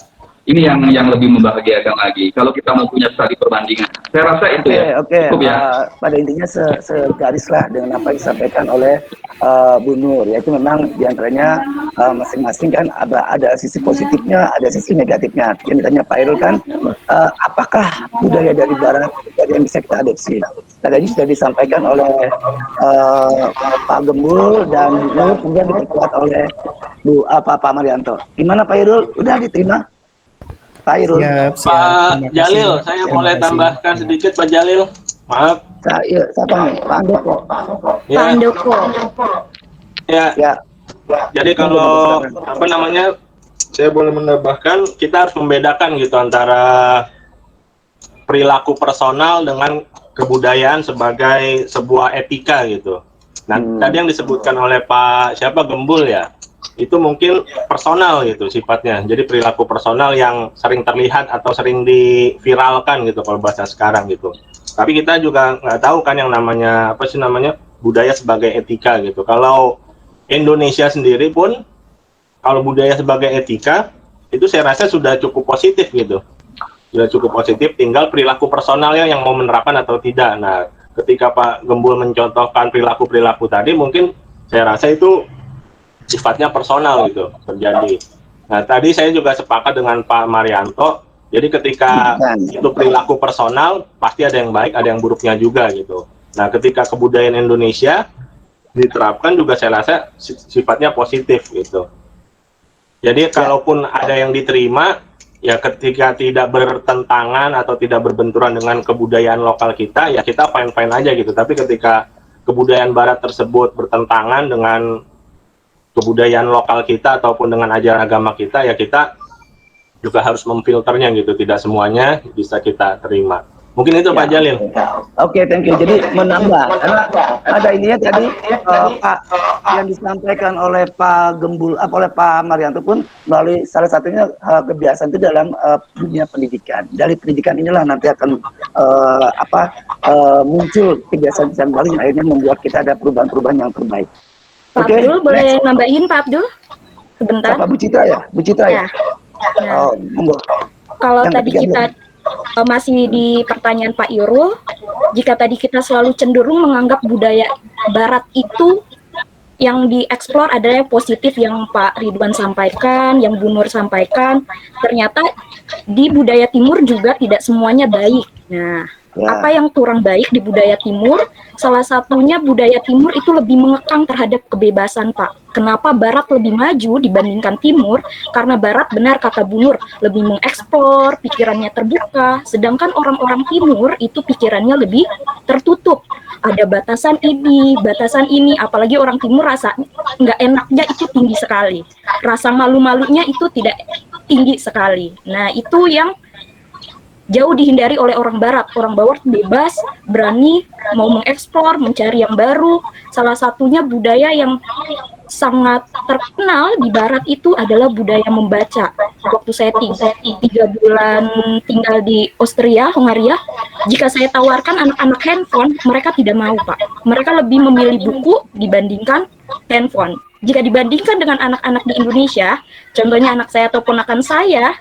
Ini yang lebih membahagiakan lagi. Kalau kita mau punya studi perbandingan, saya rasa itu ya. Oke. Cukup ya. Pada intinya segarislah dengan apa yang disampaikan oleh Bu Nur, yaitu memang diantaranya masing-masing kan ada sisi positifnya, ada sisi negatifnya. Yang ditanya Pak Irul kan, apakah budaya dari Barat yang bisa kita adopsi? Tadi sudah disampaikan oleh Pak Gembul dan Bu Nur, kemudian diperkuat oleh Pak Marianto. Gimana Pak Irul? Udah diterima? Pak Irul. Pak Jalil, saya boleh tambahkan sedikit Pak Jalil. Maaf. Siapa nih? Pak Andoko. Ya. Pak Andoko. Ya. Jadi kalau apa namanya, saya boleh menambahkan, kita harus membedakan gitu antara perilaku personal dengan kebudayaan sebagai sebuah etika gitu. Nah, tadi yang disebutkan oleh Pak Gembul ya, itu mungkin personal gitu sifatnya. Jadi perilaku personal yang sering terlihat atau sering diviralkan gitu kalau bahasa sekarang gitu. Tapi kita juga nggak tahu kan yang namanya budaya sebagai etika gitu. Kalau Indonesia sendiri pun kalau budaya sebagai etika itu saya rasa sudah cukup positif gitu. Sudah cukup positif, tinggal perilaku personalnya yang mau menerapkan atau tidak. Nah, ketika Pak Gembul mencontohkan perilaku tadi, mungkin saya rasa itu sifatnya personal gitu terjadi. Nah, tadi saya juga sepakat dengan Pak Marianto. Jadi ketika itu perilaku personal, pasti ada yang baik, ada yang buruknya juga gitu. Nah, ketika kebudayaan Indonesia diterapkan juga saya rasa sifatnya positif gitu. Jadi kalaupun ada yang diterima, ya ketika tidak bertentangan atau tidak berbenturan dengan kebudayaan lokal kita, ya kita fine-fine aja gitu. Tapi ketika kebudayaan Barat tersebut bertentangan dengan kebudayaan lokal kita ataupun dengan ajaran agama kita, ya kita juga harus memfilternya gitu, tidak semuanya bisa kita terima. Mungkin itu Pak Jalil. Oke, thank you. Jadi menambah, karena ada ininya tadi Pak yang disampaikan oleh Pak Gembul, oleh Pak Marianto pun melalui salah satunya kebiasaan itu dalam dunia pendidikan. Dari pendidikan inilah nanti akan muncul kebiasaan-kebiasaan baru yang akhirnya membuat kita ada perubahan-perubahan yang terbaik. Pak Abdul, boleh nambahin Pak Abdul? Sebentar. Bu Citra ya? Bu Citra ya? Nah, kalau tadi kita masih di pertanyaan Pak Irul, jika tadi kita selalu cenderung menganggap budaya Barat itu yang dieksplor adalah yang positif yang Pak Ridwan sampaikan, yang Bu Nur sampaikan, ternyata di budaya Timur juga tidak semuanya baik. Nah, apa yang kurang baik di budaya Timur? Salah satunya budaya Timur itu lebih mengekang terhadap kebebasan, Pak. Kenapa Barat lebih maju dibandingkan Timur? Karena Barat, benar kata Bu Nur, lebih mengeksplor, pikirannya terbuka, sedangkan orang-orang Timur itu pikirannya lebih tertutup. Ada batasan ini, apalagi orang Timur rasa nggak enaknya itu tinggi sekali. Rasa malu-malunya itu tidak tinggi sekali. Nah, itu yang jauh dihindari oleh orang Barat. Orang Barat bebas, berani, mau mengeksplor, mencari yang baru. Salah satunya budaya yang sangat terkenal di Barat itu adalah budaya membaca. Waktu saya 3 bulan tinggal di Austria, Hongaria, jika saya tawarkan anak-anak handphone, mereka tidak mau, Pak. Mereka lebih memilih buku dibandingkan handphone. Jika dibandingkan dengan anak-anak di Indonesia, contohnya anak saya atau ponakan saya,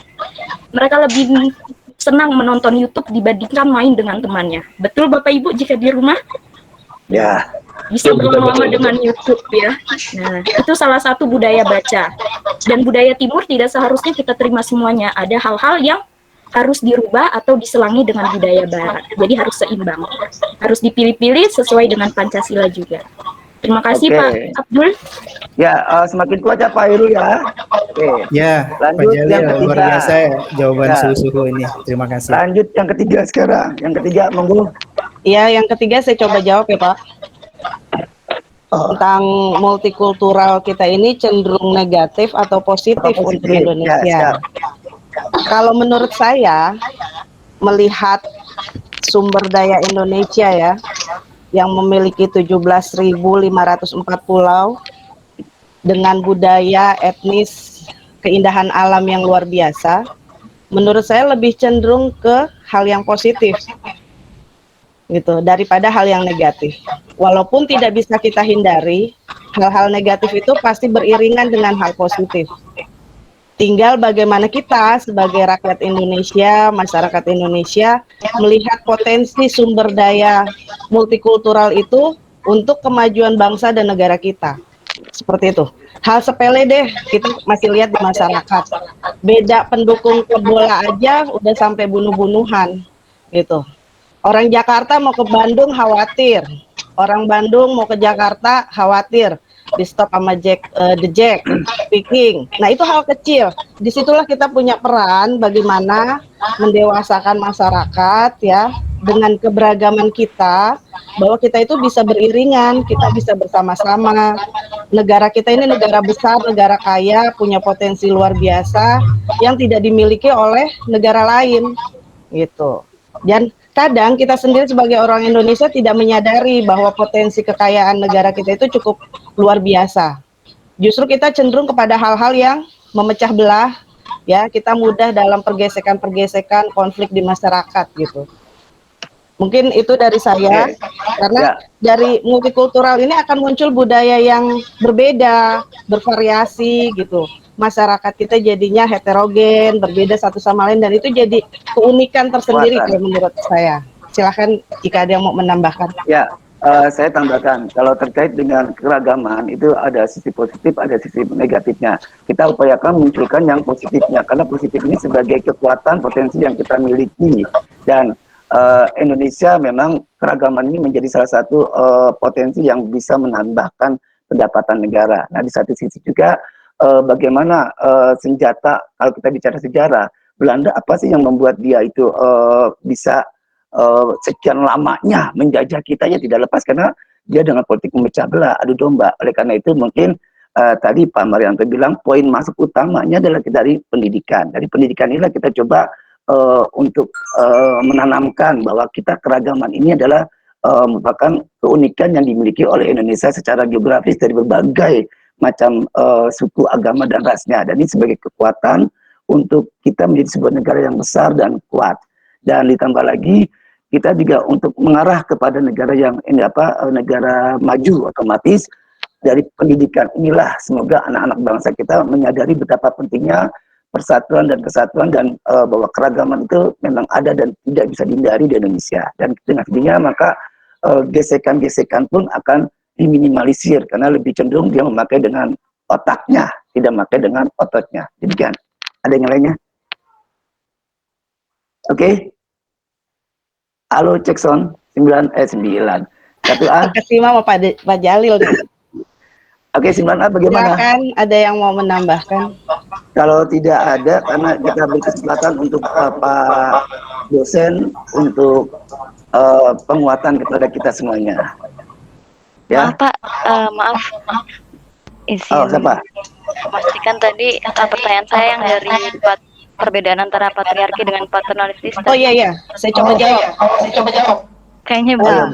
mereka lebih senang menonton YouTube dibandingkan main dengan temannya. Betul Bapak Ibu jika di rumah? Ya. Bisa berlama-lama dengan YouTube ya. Nah, itu salah satu budaya baca. Dan budaya Timur tidak seharusnya kita terima semuanya. Ada hal-hal yang harus dirubah atau diselangi dengan budaya Barat. Jadi harus seimbang. Harus dipilih-pilih sesuai dengan Pancasila juga. Terima kasih Pak Abdul. Ya, semakin kuat ya Pak Irul ya. Ya, lanjut Pak Jalil, yang ketiga. luar biasa ya jawaban suhu-suhu ini. Terima kasih. Lanjut yang ketiga sekarang. Yang ketiga, monggo. Iya, yang ketiga saya coba jawab ya Pak. Tentang multikultural kita ini cenderung negatif atau positif untuk Indonesia. Kalau menurut saya, melihat sumber daya Indonesia ya, yang memiliki 17.504 pulau dengan budaya, etnis, keindahan alam yang luar biasa, menurut saya lebih cenderung ke hal yang positif gitu daripada hal yang negatif. walaupun tidak bisa kita hindari, hal-hal negatif itu pasti beriringan dengan hal positif. Tinggal bagaimana kita sebagai rakyat Indonesia, masyarakat Indonesia melihat potensi sumber daya multikultural itu untuk kemajuan bangsa dan negara kita. Seperti itu. Hal sepele deh, kita masih lihat di masyarakat. Beda pendukung klub bola aja udah sampai bunuh-bunuhan gitu. Orang Jakarta mau ke Bandung khawatir. Orang Bandung mau ke Jakarta khawatir. Di stop sama The Jack, Viking. Nah itu hal kecil. Disitulah kita punya peran bagaimana mendewasakan masyarakat ya dengan keberagaman kita, bahwa kita itu bisa beriringan, kita bisa bersama-sama. Negara kita ini negara besar, negara kaya, punya potensi luar biasa yang tidak dimiliki oleh negara lain, gitu. Dan kadang kita sendiri sebagai orang Indonesia tidak menyadari bahwa potensi kekayaan negara kita itu cukup luar biasa. Justru kita cenderung kepada hal-hal yang memecah belah, ya, kita mudah dalam pergesekan-pergesekan konflik di masyarakat gitu. Mungkin itu dari saya, karena dari multikultural ini akan muncul budaya yang berbeda, bervariasi gitu. Masyarakat kita jadinya heterogen, berbeda satu sama lain, dan itu jadi keunikan tersendiri kalau menurut saya. Silahkan jika ada yang mau menambahkan. Ya, saya tambahkan, kalau terkait dengan keragaman itu ada sisi positif, ada sisi negatifnya. Kita upayakan munculkan yang positifnya, karena positif ini sebagai kekuatan potensi yang kita miliki. Dan Indonesia memang keragaman ini menjadi salah satu potensi yang bisa menambahkan pendapatan negara. Nah, di satu sisi juga bagaimana senjata, kalau kita bicara sejarah, Belanda apa sih yang membuat dia itu bisa sekian lamanya menjajah kita, ya tidak lepas karena dia dengan politik memecah belah, adu domba. Oleh karena itu mungkin tadi Pak Marianto bilang poin masuk utamanya adalah dari pendidikan. Dari pendidikan inilah kita coba untuk menanamkan bahwa kita keragaman ini adalah merupakan keunikan yang dimiliki oleh Indonesia secara geografis dari berbagai macam suku, agama, dan rasnya. Dan ini sebagai kekuatan untuk kita menjadi sebuah negara yang besar dan kuat. Dan ditambah lagi kita juga untuk mengarah kepada negara yang negara maju, otomatis dari pendidikan inilah semoga anak-anak bangsa kita menyadari betapa pentingnya persatuan dan kesatuan, dan bahwa keragaman itu memang ada dan tidak bisa dihindari di Indonesia. Dan dengan sendirinya maka gesekan-gesekan pun akan diminimalisir karena lebih cenderung dia memakai dengan otaknya, tidak memakai dengan ototnya. Demikian. Ada yang lainnya? Oke. Halo, cek sound 9. 1A. Terima sama Pak Jalil. Oke, 9A bagaimana? Silakan, ada yang mau menambahkan? Kalau tidak ada, karena kita beri kesempatan untuk Pak dosen untuk penguatan kepada kita semuanya. Ya. Maaf Pak, maaf. Izin memastikan tadi pertanyaan saya yang dari perbedaan antara patriarki dengan paternalistis. Oh iya, saya coba jawab. Kayaknya belum.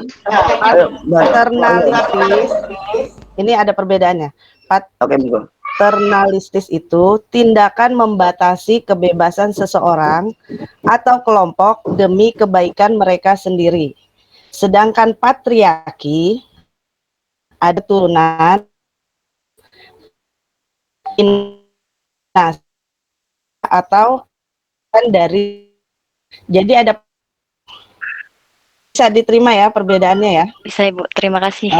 Paternalistis, ini ada perbedaannya. Paternalistis itu tindakan membatasi kebebasan seseorang atau kelompok demi kebaikan mereka sendiri. Sedangkan patriarki ada turunan atau dari, jadi ada, bisa diterima ya perbedaannya ya? Bisa Ibu, terima kasih.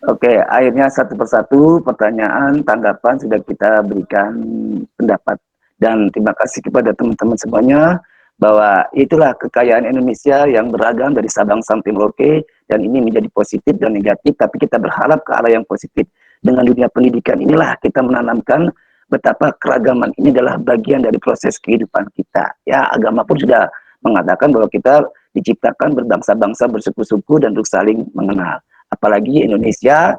Oke, akhirnya satu persatu pertanyaan, tanggapan sudah kita berikan pendapat, dan terima kasih kepada teman-teman semuanya bahwa itulah kekayaan Indonesia yang beragam dari Sabang sampai Merauke, dan ini menjadi positif dan negatif, tapi kita berharap ke arah yang positif. Dengan dunia pendidikan inilah kita menanamkan betapa keragaman ini adalah bagian dari proses kehidupan kita. Ya, agama pun sudah mengatakan bahwa kita diciptakan berbangsa-bangsa, bersuku-suku, dan untuk saling mengenal. Apalagi Indonesia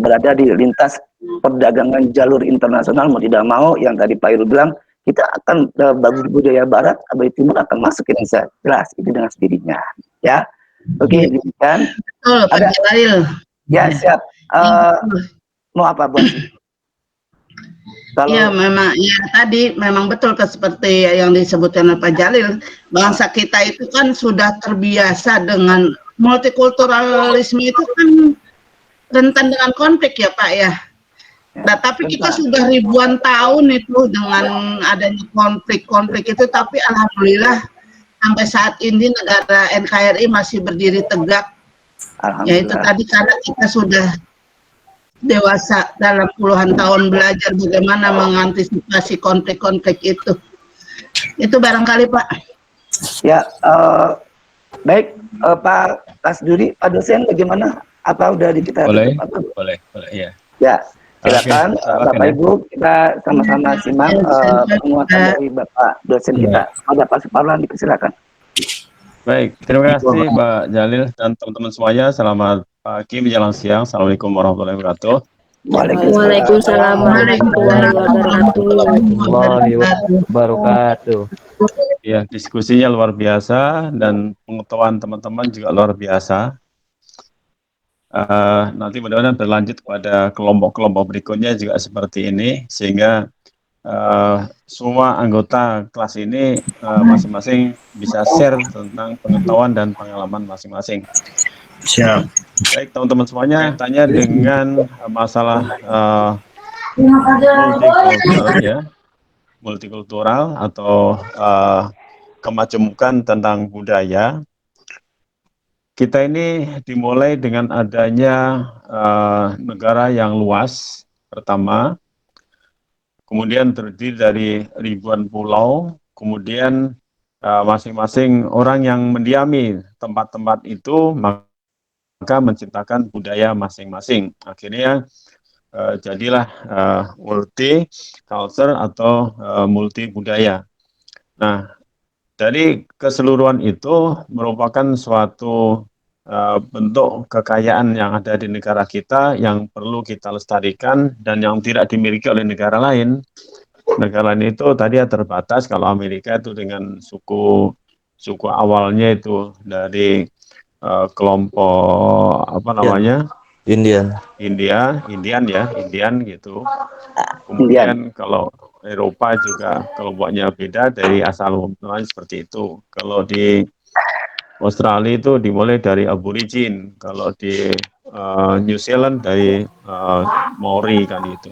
berada di lintas perdagangan jalur internasional, mau tidak mau, yang tadi Pak Irul bilang, kita akan budaya Barat, budaya Timur akan masuk ke Indonesia. Jelas, itu dengan sendirinya. Ya, oke, demikian. Ada ya, siap. Mau apa, Bu? Ya memang, ya tadi memang betul seperti yang disebutkan oleh Pak Jalil, bangsa kita itu kan sudah terbiasa dengan multikulturalisme itu kan rentan dengan konflik ya Pak ya. Nah, tapi kita sudah ribuan tahun itu dengan adanya konflik-konflik itu, tapi alhamdulillah sampai saat ini negara NKRI masih berdiri tegak. Yaitu tadi karena kita sudah dewasa dalam puluhan tahun belajar bagaimana mengantisipasi konflik-konflik itu. Itu barangkali Pak. Ya, baik Pak Kasduri, Pak dosen bagaimana? Apa udah kita boleh, tutup? boleh, ya. Ya, silakan Oke, Bapak Ibu, kita sama-sama simak penguatan dari Bapak dosen kita. Ada Pak Suparlan, dipersilakan. Baik, terima kasih Pak Jalil dan teman-teman semuanya. Selamat pagi menjelang siang. Assalamualaikum warahmatullahi wabarakatuh. Waalaikumsalam warahmatullahi wabarakatuh. Ya, diskusinya luar biasa dan pengetahuan teman-teman juga luar biasa. Nanti mudah-mudahan berlanjut kepada kelompok-kelompok berikutnya juga seperti ini, sehingga semua anggota kelas ini masing-masing bisa share tentang pengetahuan dan pengalaman masing-masing. Siap. Baik teman-teman semuanya, tanya dengan masalah multikultural atau kemajemukan tentang budaya. Kita ini dimulai dengan adanya negara yang luas pertama, kemudian terdiri dari ribuan pulau, kemudian masing-masing orang yang mendiami tempat-tempat itu maka menciptakan budaya masing-masing. Akhirnya jadilah multi culture atau multi budaya. Nah, dari keseluruhan itu merupakan suatu bentuk kekayaan yang ada di negara kita yang perlu kita lestarikan dan yang tidak dimiliki oleh negara lain. Negara lain itu tadi terbatas. Kalau Amerika itu dengan suku awalnya itu dari kelompok apa namanya? Indian gitu. Kemudian kalau Eropa juga kelompoknya beda dari asal mulanya seperti itu. Kalau di Australia itu dimulai dari aborigin, kalau di New Zealand dari Maori kan itu.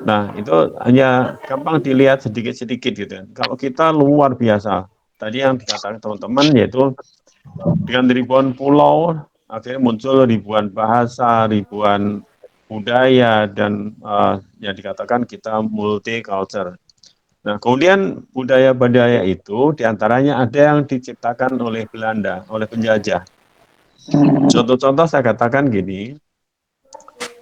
Nah, itu hanya gampang dilihat sedikit-sedikit gitu. Kalau kita luar biasa, tadi yang dikatakan teman-teman yaitu dengan ribuan pulau, akhirnya muncul ribuan bahasa, ribuan budaya, dan yang dikatakan kita multi culture. Nah, kemudian budaya-budaya itu diantaranya ada yang diciptakan oleh Belanda, oleh penjajah. Contoh-contoh saya katakan gini,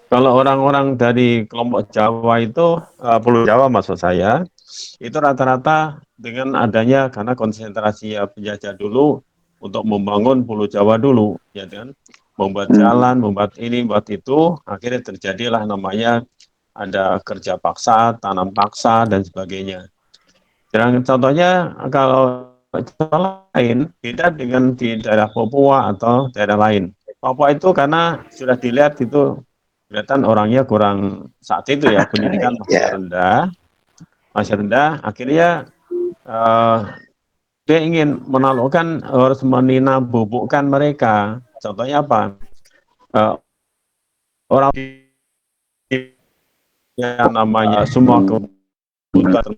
kalau orang-orang dari kelompok Jawa itu, Pulau Jawa maksud saya, itu rata-rata dengan adanya karena konsentrasi penjajah dulu untuk membangun Pulau Jawa dulu, ya kan, membuat jalan, membuat ini, membuat itu, akhirnya terjadilah namanya ada kerja paksa, tanam paksa, dan sebagainya. Dan contohnya kalau contoh lain beda dengan di daerah Papua atau daerah lain. Papua itu karena sudah dilihat itu kelihatan orangnya kurang saat itu ya, pendidikan masih rendah, akhirnya dia ingin menaklukkan, harus menina bubukkan mereka. Contohnya apa? Orang yang namanya semua kebutuhan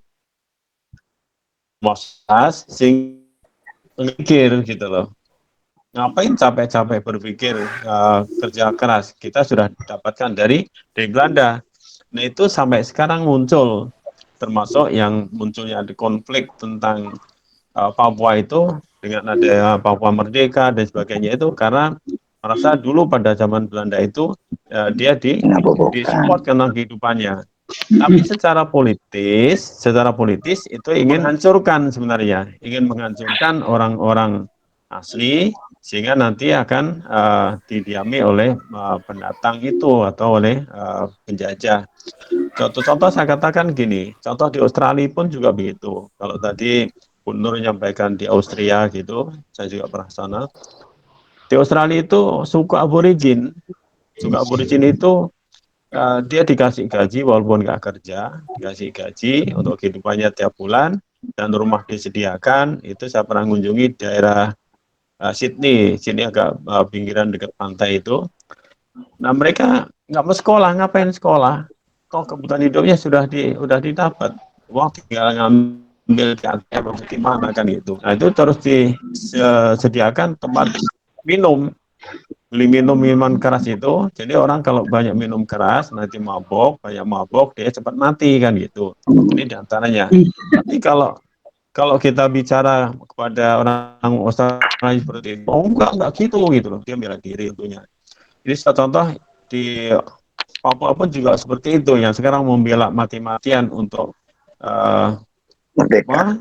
mosas sing mikir gitu loh. Ngapain capek-capek berpikir, kerja keras kita sudah dapatkan dari Belanda. Nah, itu sampai sekarang muncul, termasuk yang munculnya di konflik tentang Papua itu dengan ada Papua Merdeka dan sebagainya itu karena merasa dulu pada zaman Belanda itu dia disupport karena kehidupannya. Tapi secara politis itu ingin hancurkan sebenarnya, ingin menghancurkan orang-orang asli sehingga nanti akan didiami oleh pendatang itu atau oleh penjajah. Contoh-contoh saya katakan gini, contoh di Australia pun juga begitu. Kalau tadi Bu Nur menyampaikan di Austria gitu, saya juga pernah sana. Di Australia itu suku aborigin itu dia dikasih gaji walaupun nggak kerja, dikasih gaji untuk kehidupannya tiap bulan dan rumah disediakan. Itu saya pernah mengunjungi daerah Sydney agak pinggiran dekat pantai itu. Nah mereka nggak mau sekolah, ngapain sekolah? Toh kebutuhan hidupnya sudah didapat, uang tinggal ngambil di ATM atau gimana kan gitu. Nah itu terus disediakan tempat minum, beli minuman keras itu. Jadi orang kalau banyak minum keras nanti mabok, banyak mabok dia cepat mati kan gitu. Ini diantaranya. Tapi kalau kita bicara kepada orang Australia seperti itu, oh enggak gitu loh, dia bela diri tentunya. Jadi contoh di Papua pun juga seperti itu, yang sekarang membela mati-matian untuk merdeka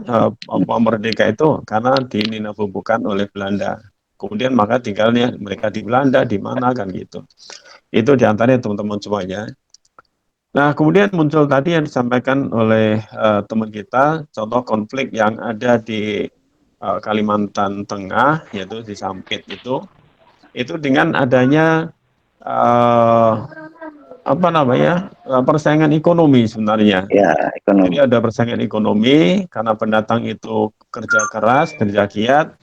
itu karena dininabobokan oleh Belanda. Kemudian maka tinggalnya mereka di Belanda, di mana kan gitu. Itu diantaranya teman-teman semuanya. Nah, kemudian muncul tadi yang disampaikan oleh teman kita, contoh konflik yang ada di Kalimantan Tengah, yaitu di Sampit itu dengan adanya persaingan ekonomi sebenarnya. Ya, ekonomi. Jadi ada persaingan ekonomi karena pendatang itu kerja keras, kerja giat,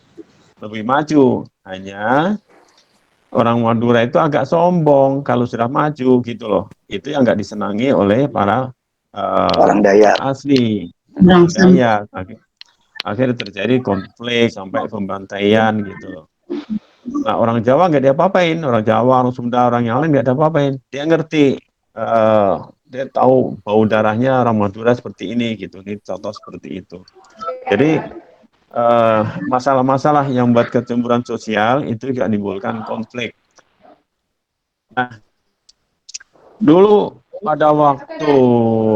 lebih maju. Hanya orang Madura itu agak sombong kalau sudah maju gitu loh. Itu yang nggak disenangi oleh para orang Dayak asli. Orang Dayak. Akhirnya terjadi konflik sampai pembantaian gitu loh. Nah orang Jawa nggak diapa-apain, orang Jawa, orang Sunda, orang yang lain nggak diapa-apain. Dia ngerti, dia tahu bau darahnya orang Madura seperti ini gitu. Ini contoh seperti itu. Jadi masalah-masalah yang buat kecemburuan sosial itu juga menimbulkan konflik. Nah, dulu pada waktu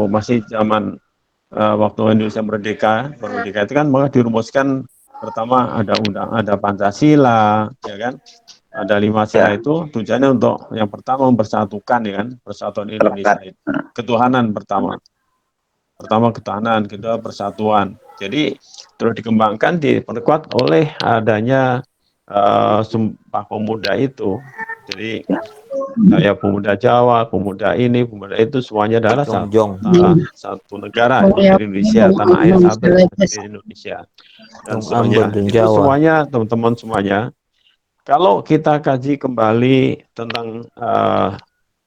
masih zaman waktu Indonesia merdeka itu kan malah dirumuskan pertama ada Pancasila, ya kan? Ada 5 sila itu tujuannya untuk yang pertama mempersatukan, ya kan? Persatuan Indonesia itu. Ketuhanan pertama, ketahanan, kedua persatuan. Jadi terus dikembangkan, diperkuat oleh adanya Sumpah Pemuda itu. Jadi kayak pemuda Jawa, pemuda ini, pemuda itu, semuanya adalah satu negara, Indonesia, tanah air satu, Indonesia. Dan semuanya, itu semuanya teman-teman semuanya. Kalau kita kaji kembali tentang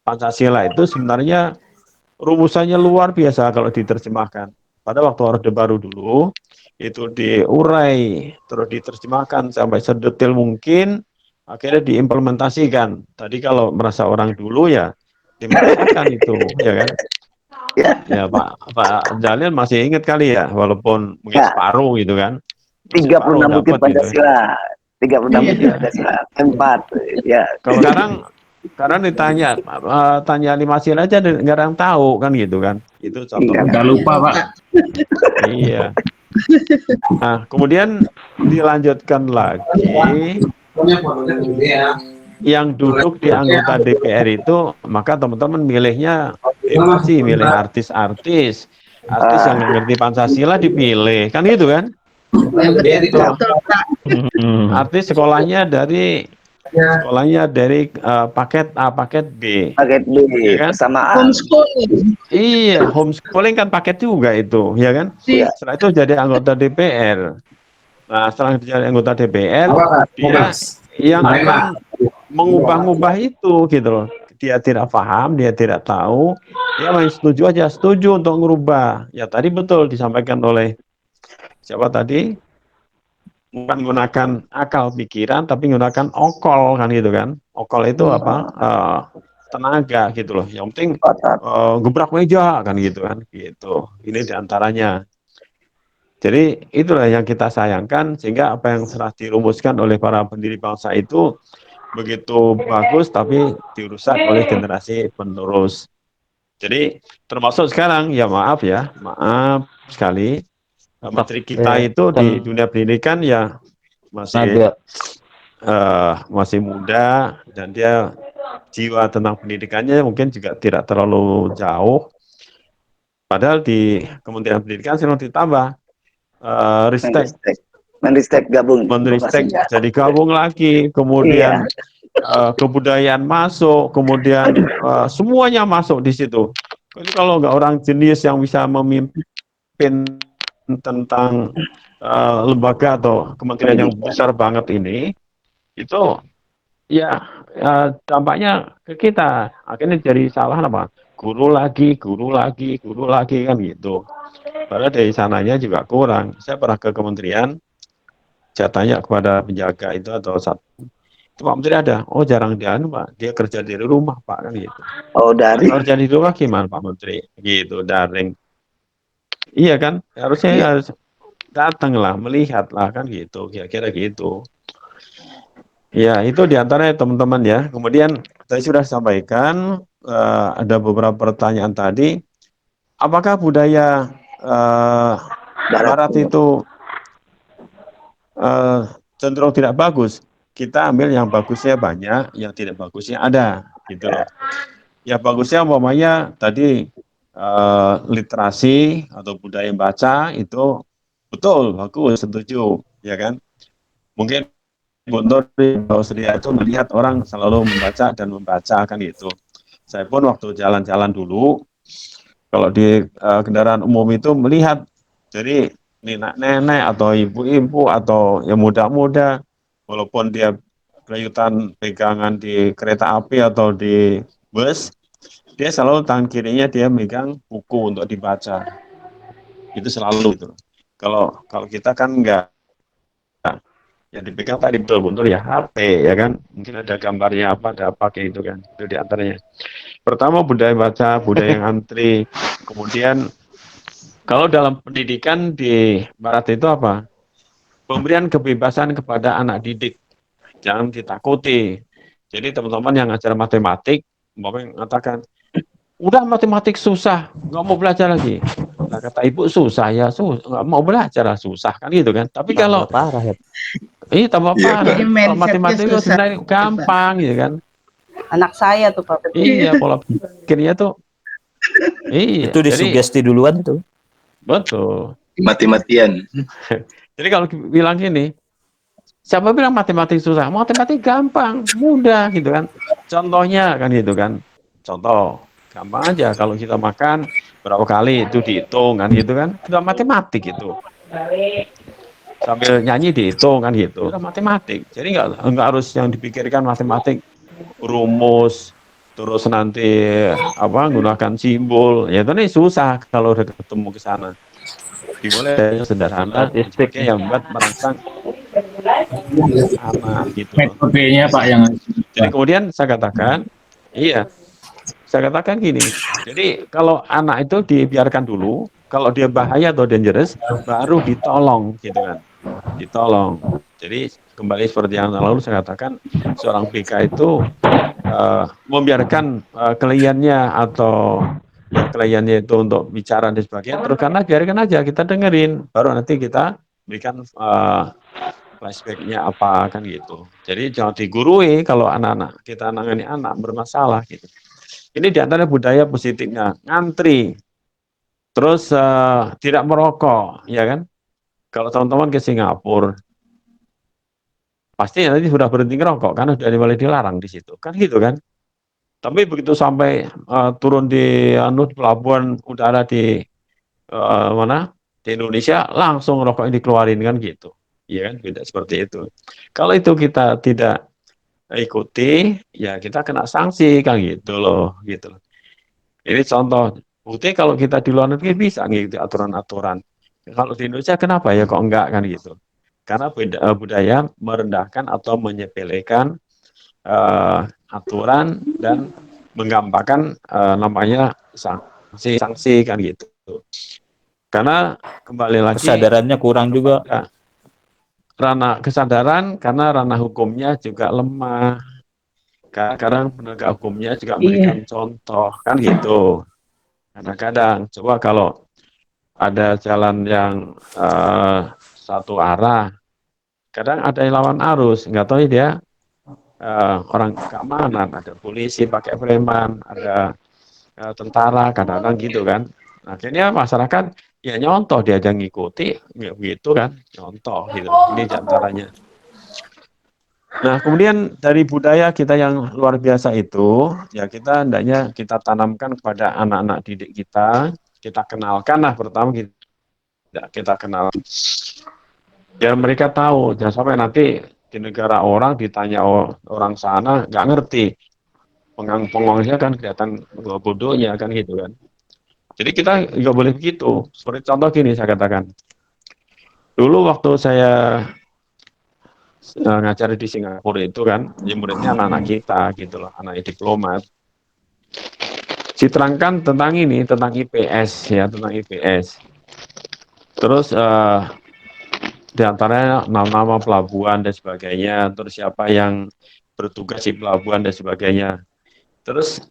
Pancasila itu sebenarnya rumusannya luar biasa kalau diterjemahkan. Pada waktu Orde Baru dulu, itu diurai, terus diterjemahkan sampai sedetail mungkin, akhirnya diimplementasikan. Tadi kalau merasa orang dulu ya, dimaksakan itu, ya kan? Ya Pak Jalil masih ingat kali ya, walaupun mungkin separuh gitu kan. 36 butir Pancasila, 36 butir Pancasila, 4, ya. Kalau sekarang ditanya, tanya 5 sila aja nggak ada yang tahu kan gitu kan. Itu contohnya. Udah lupa Pak. Iya. Nah, kemudian dilanjutkan lagi, yang duduk di anggota DPR itu, maka teman-teman milihnya milih artis yang ngerti Pancasila dipilih, kan gitu kan? Gitu. Artis sekolahnya dari paket A, paket B. Paket B, ya kan? Sama homeschooling. Iya, homeschooling kan paket juga itu, ya kan? Iya. Setelah itu jadi anggota DPR. Nah, setelah jadi anggota DPR, dia yang akan mengubah-ubah itu, gitu loh. Dia tidak paham, dia tidak tahu, dia main setuju aja, setuju untuk merubah. Ya tadi betul disampaikan oleh siapa tadi? Bukan menggunakan akal pikiran, tapi menggunakan okol kan gitu kan. Okol itu apa? Tenaga gitu loh. Yang penting gebrak meja kan gitu kan. Gitu. Ini diantaranya. Jadi itulah yang kita sayangkan, sehingga apa yang telah dirumuskan oleh para pendiri bangsa itu begitu bagus, tapi dirusak oleh generasi penerus. Jadi termasuk sekarang, ya maaf sekali, menteri kita itu di dunia pendidikan ya masih muda, dan dia jiwa tentang pendidikannya mungkin juga tidak terlalu jauh. Padahal di Kementerian Pendidikan sedang ditambah Menristek gabung. Menristek jadi gabung lagi, kemudian kebudayaan masuk, kemudian semuanya masuk di situ. Jadi kalau nggak orang jenius yang bisa memimpin tentang lembaga atau kementerian yang besar banget ini, Itu ya, dampaknya ke kita. Akhirnya jadi salah apa? Guru lagi kan gitu. Padahal dari sananya juga kurang. Saya pernah ke kementerian, saya tanya kepada penjaga itu atau satu, itu Pak Menteri ada? Oh jarang dia Pak, dia kerja dari rumah Pak kan gitu. Oh, Nah, dari. kalau kerja di rumah gimana Pak Menteri? Gitu, daring. Iya kan, harusnya Iya. harus datang lah, melihat lah kan gitu, kira-kira gitu. Ya, itu diantaranya teman-teman ya. Kemudian saya sudah sampaikan, ada beberapa pertanyaan tadi. Apakah budaya Barat itu cenderung tidak bagus? Kita ambil yang bagusnya banyak, yang tidak bagusnya ada, gitu loh. Ya bagusnya umpamanya tadi literasi atau budaya baca itu betul, bagus, setuju, ya kan? Mungkin Bu Nur di Austria itu melihat orang selalu membaca dan membaca kan gitu. Saya pun waktu jalan-jalan dulu, kalau di kendaraan umum itu melihat, jadi nenek-nenek atau ibu-ibu atau yang muda-muda, walaupun dia kelihatan pegangan di kereta api atau di bus, dia selalu tangan kirinya dia megang buku untuk dibaca. Itu selalu itu. Kalau kalau kita kan enggak, yang dipegang tadi betul-betul ya HP ya kan, mungkin ada gambarnya apa, ada apa kayak gitu kan, itu diantaranya. Pertama budaya baca, budaya ngantri, kemudian kalau dalam pendidikan di Barat itu apa? Pemberian kebebasan kepada anak didik, jangan ditakuti. Jadi teman-teman yang ngajar matematik, umpamanya mengatakan, udah matematik susah, nggak mau belajar lagi. Nah, kata ibu susah ya, nggak mau belajar lah, susah kan gitu kan. Tapi kalau parah ya. ini tambah parah. Jadi Kalau mindsetnya matematik itu susah. sebenarnya gampang gitu kan. Anak saya tuh Pak. Iya, pola pikirnya tuh. Iya, Itu disugesti duluan tuh. betul. Mati-matian. Jadi kalau bilang gini, siapa bilang matematik susah? Matematik gampang, mudah gitu kan. Contohnya kan gitu kan. Contoh, gampang aja kalau kita makan berapa kali itu dihitung kan gitu kan. Itu matematik itu. Sambil nyanyi dihitung kan gitu. Itu matematik. Jadi nggak harus yang dipikirkan matematik rumus terus nanti apa gunakan simbol. Ya itu nih susah kalau udah ketemu ke sana. Dimulai dari yang sederhana, sebagai yang buat merangsang anak gitu. Metodenya Pak yang Jadi kemudian saya katakan, iya, saya katakan gini. Jadi kalau anak itu dibiarkan dulu, kalau dia bahaya atau dangerous, baru ditolong gitu kan, ditolong. Jadi kembali seperti yang lalu saya katakan, seorang BK itu membiarkan kliennya atau ya kliennya itu untuk bicara dan sebagainya, terus karena biarkan aja kita dengerin, baru nanti kita berikan flashbacknya apa kan gitu. Jadi jangan digurui kalau anak-anak kita nangani anak bermasalah gitu. Ini diantara budaya positifnya, ngantri, terus tidak merokok, ya kan? Kalau teman-teman ke Singapura, pasti nanti sudah berhenti ngerokok karena sudah mulai dilarang di situ, kan gitu kan? Tapi begitu sampai turun di pelabuhan udara di mana di Indonesia, langsung rokoknya dikeluarin kan gitu, ya kan? Beda seperti itu. Kalau itu kita tidak ikuti, ya kita kena sanksi kan gitu loh, gitu. Ini contoh. Bukti kalau kita di luar negeri bisa ngikuti aturan-aturan. Kalau di Indonesia kenapa ya kok enggak kan gitu? Karena budaya merendahkan atau menyepelekan aturan dan menggampangkan namanya sanksi kan gitu. Karena kembali lagi Kesadarannya kurang juga. Ranah kesadaran karena ranah hukumnya juga lemah. Kadang penegak hukumnya juga memberikan contoh kan gitu. Kadang-kadang coba kalau ada jalan yang satu arah, kadang ada yang lawan arus, nggak tahu dia orang keamanan, ada polisi pakai preman, ada tentara, kadang-kadang gitu kan. Akhirnya masyarakat ya nyontoh, dia aja ngikuti, gitu kan, nyontoh gitu. Ini diantaranya. Nah, kemudian dari budaya kita yang luar biasa itu, ya kita hendaknya kita tanamkan kepada anak-anak didik kita kenalkan lah pertama kita kenal. Ya mereka tahu, jangan sampai nanti di negara orang ditanya orang sana nggak ngerti, pengongnya kan kelihatan bodohnya kan gitu kan. Jadi kita nggak boleh begitu. Seperti contoh gini saya katakan, dulu waktu saya ngajar di Singapura itu kan, ya muridnya anak-anak kita gitu loh, anak diplomat. Diterangkan tentang ini, tentang IPS ya, tentang IPS. Terus di antaranya nama-nama pelabuhan dan sebagainya, terus siapa yang bertugas di pelabuhan dan sebagainya. Terus